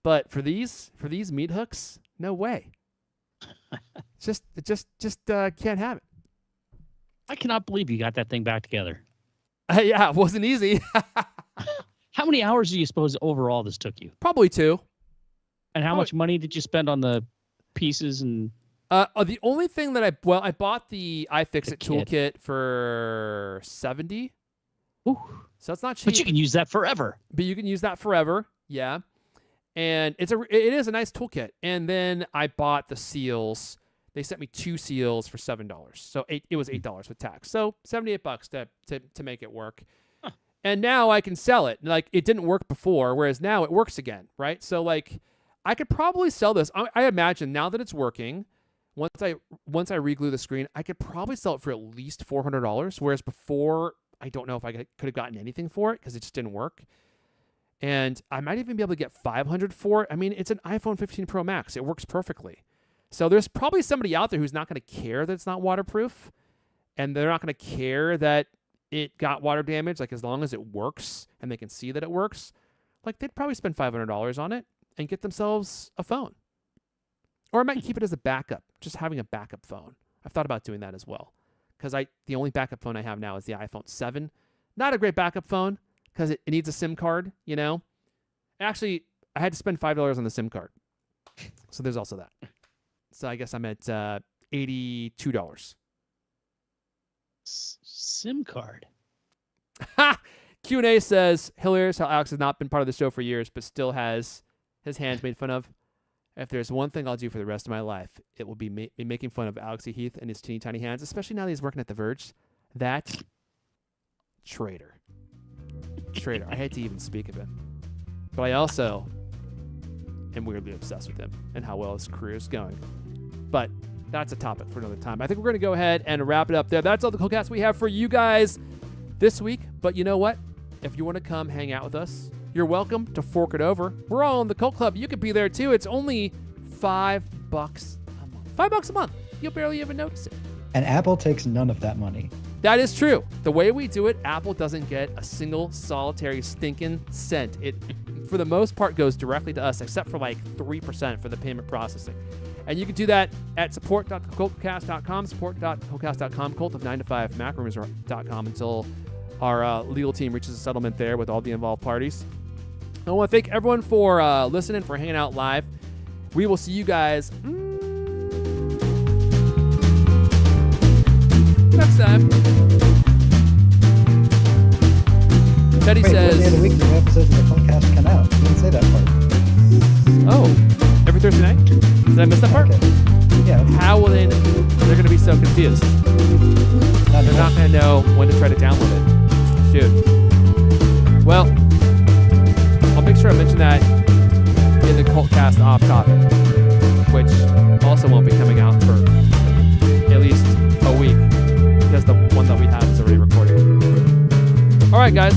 But for these meat hooks, no way. It just can't have it. I cannot believe you got that thing back together. Yeah, it wasn't easy. How many hours do you suppose overall this took you? Probably 2. And how much money did you spend on the pieces and? The only thing that I bought the iFixit toolkit for $70. Ooh. So it's not cheap. But you can use that forever. Yeah. And it is a nice toolkit. And then I bought the seals. They sent me 2 seals for $7. So it was $8 with tax. So $78 to make it work. Huh. And now I can sell it. Like, it didn't work before, whereas now it works again, right? So like, I could probably sell this. I imagine now that it's working, once I reglue the screen, I could probably sell it for at least $400. Whereas before, I don't know if I could have gotten anything for it because it just didn't work. And I might even be able to get $500 for it. I mean, it's an iPhone 15 Pro Max. It works perfectly. So there's probably somebody out there who's not going to care that it's not waterproof, and they're not going to care that it got water damage. Like, as long as it works and they can see that it works, like, they'd probably spend $500 on it and get themselves a phone. Or I might keep it as a backup, just having a backup phone. I've thought about doing that as well, because the only backup phone I have now is the iPhone 7. Not a great backup phone because it needs a SIM card, you know. Actually, I had to spend $5 on the SIM card, so there's also that. So I guess I'm at $82. SIM card. Ha! Q&A says, hilarious how Alex has not been part of the show for years, but still has his hands made fun of. If there's one thing I'll do for the rest of my life, it will be making fun of Alex E. Heath and his teeny tiny hands, especially now that he's working at The Verge. That traitor. I hate to even speak of him. But I also am weirdly obsessed with him and how well his career is going. But that's a topic for another time. I think we're going to go ahead and wrap it up there. That's all the CultCast we have for you guys this week. But you know what? If you want to come hang out with us, you're welcome to fork it over. We're all in the Cult Club. You could be there too. It's only $5 a month. $5 a month. You'll barely even notice it. And Apple takes none of that money. That is true. The way we do it, Apple doesn't get a single solitary stinking cent. It, for the most part, goes directly to us, except for like 3% for the payment processing. And you can do that at support.cultcast.com, support.cultcast.com, cultof9to5macrumors.com until our legal team reaches a settlement there with all the involved parties. I want to thank everyone for listening, for hanging out live. We will see you guys next time. Teddy says... What day of the week do episodes of the CultCast come out? You didn't say that part. Oh, every Thursday night? Did I miss that part? Okay. Yeah. How will they're going to be so confused? They're not going to know when to try to download it. Shoot. Well, I'll make sure I mention that in the CultCast off topic, which also won't be coming out for at least a week because the one that we have is already recorded. All right, guys.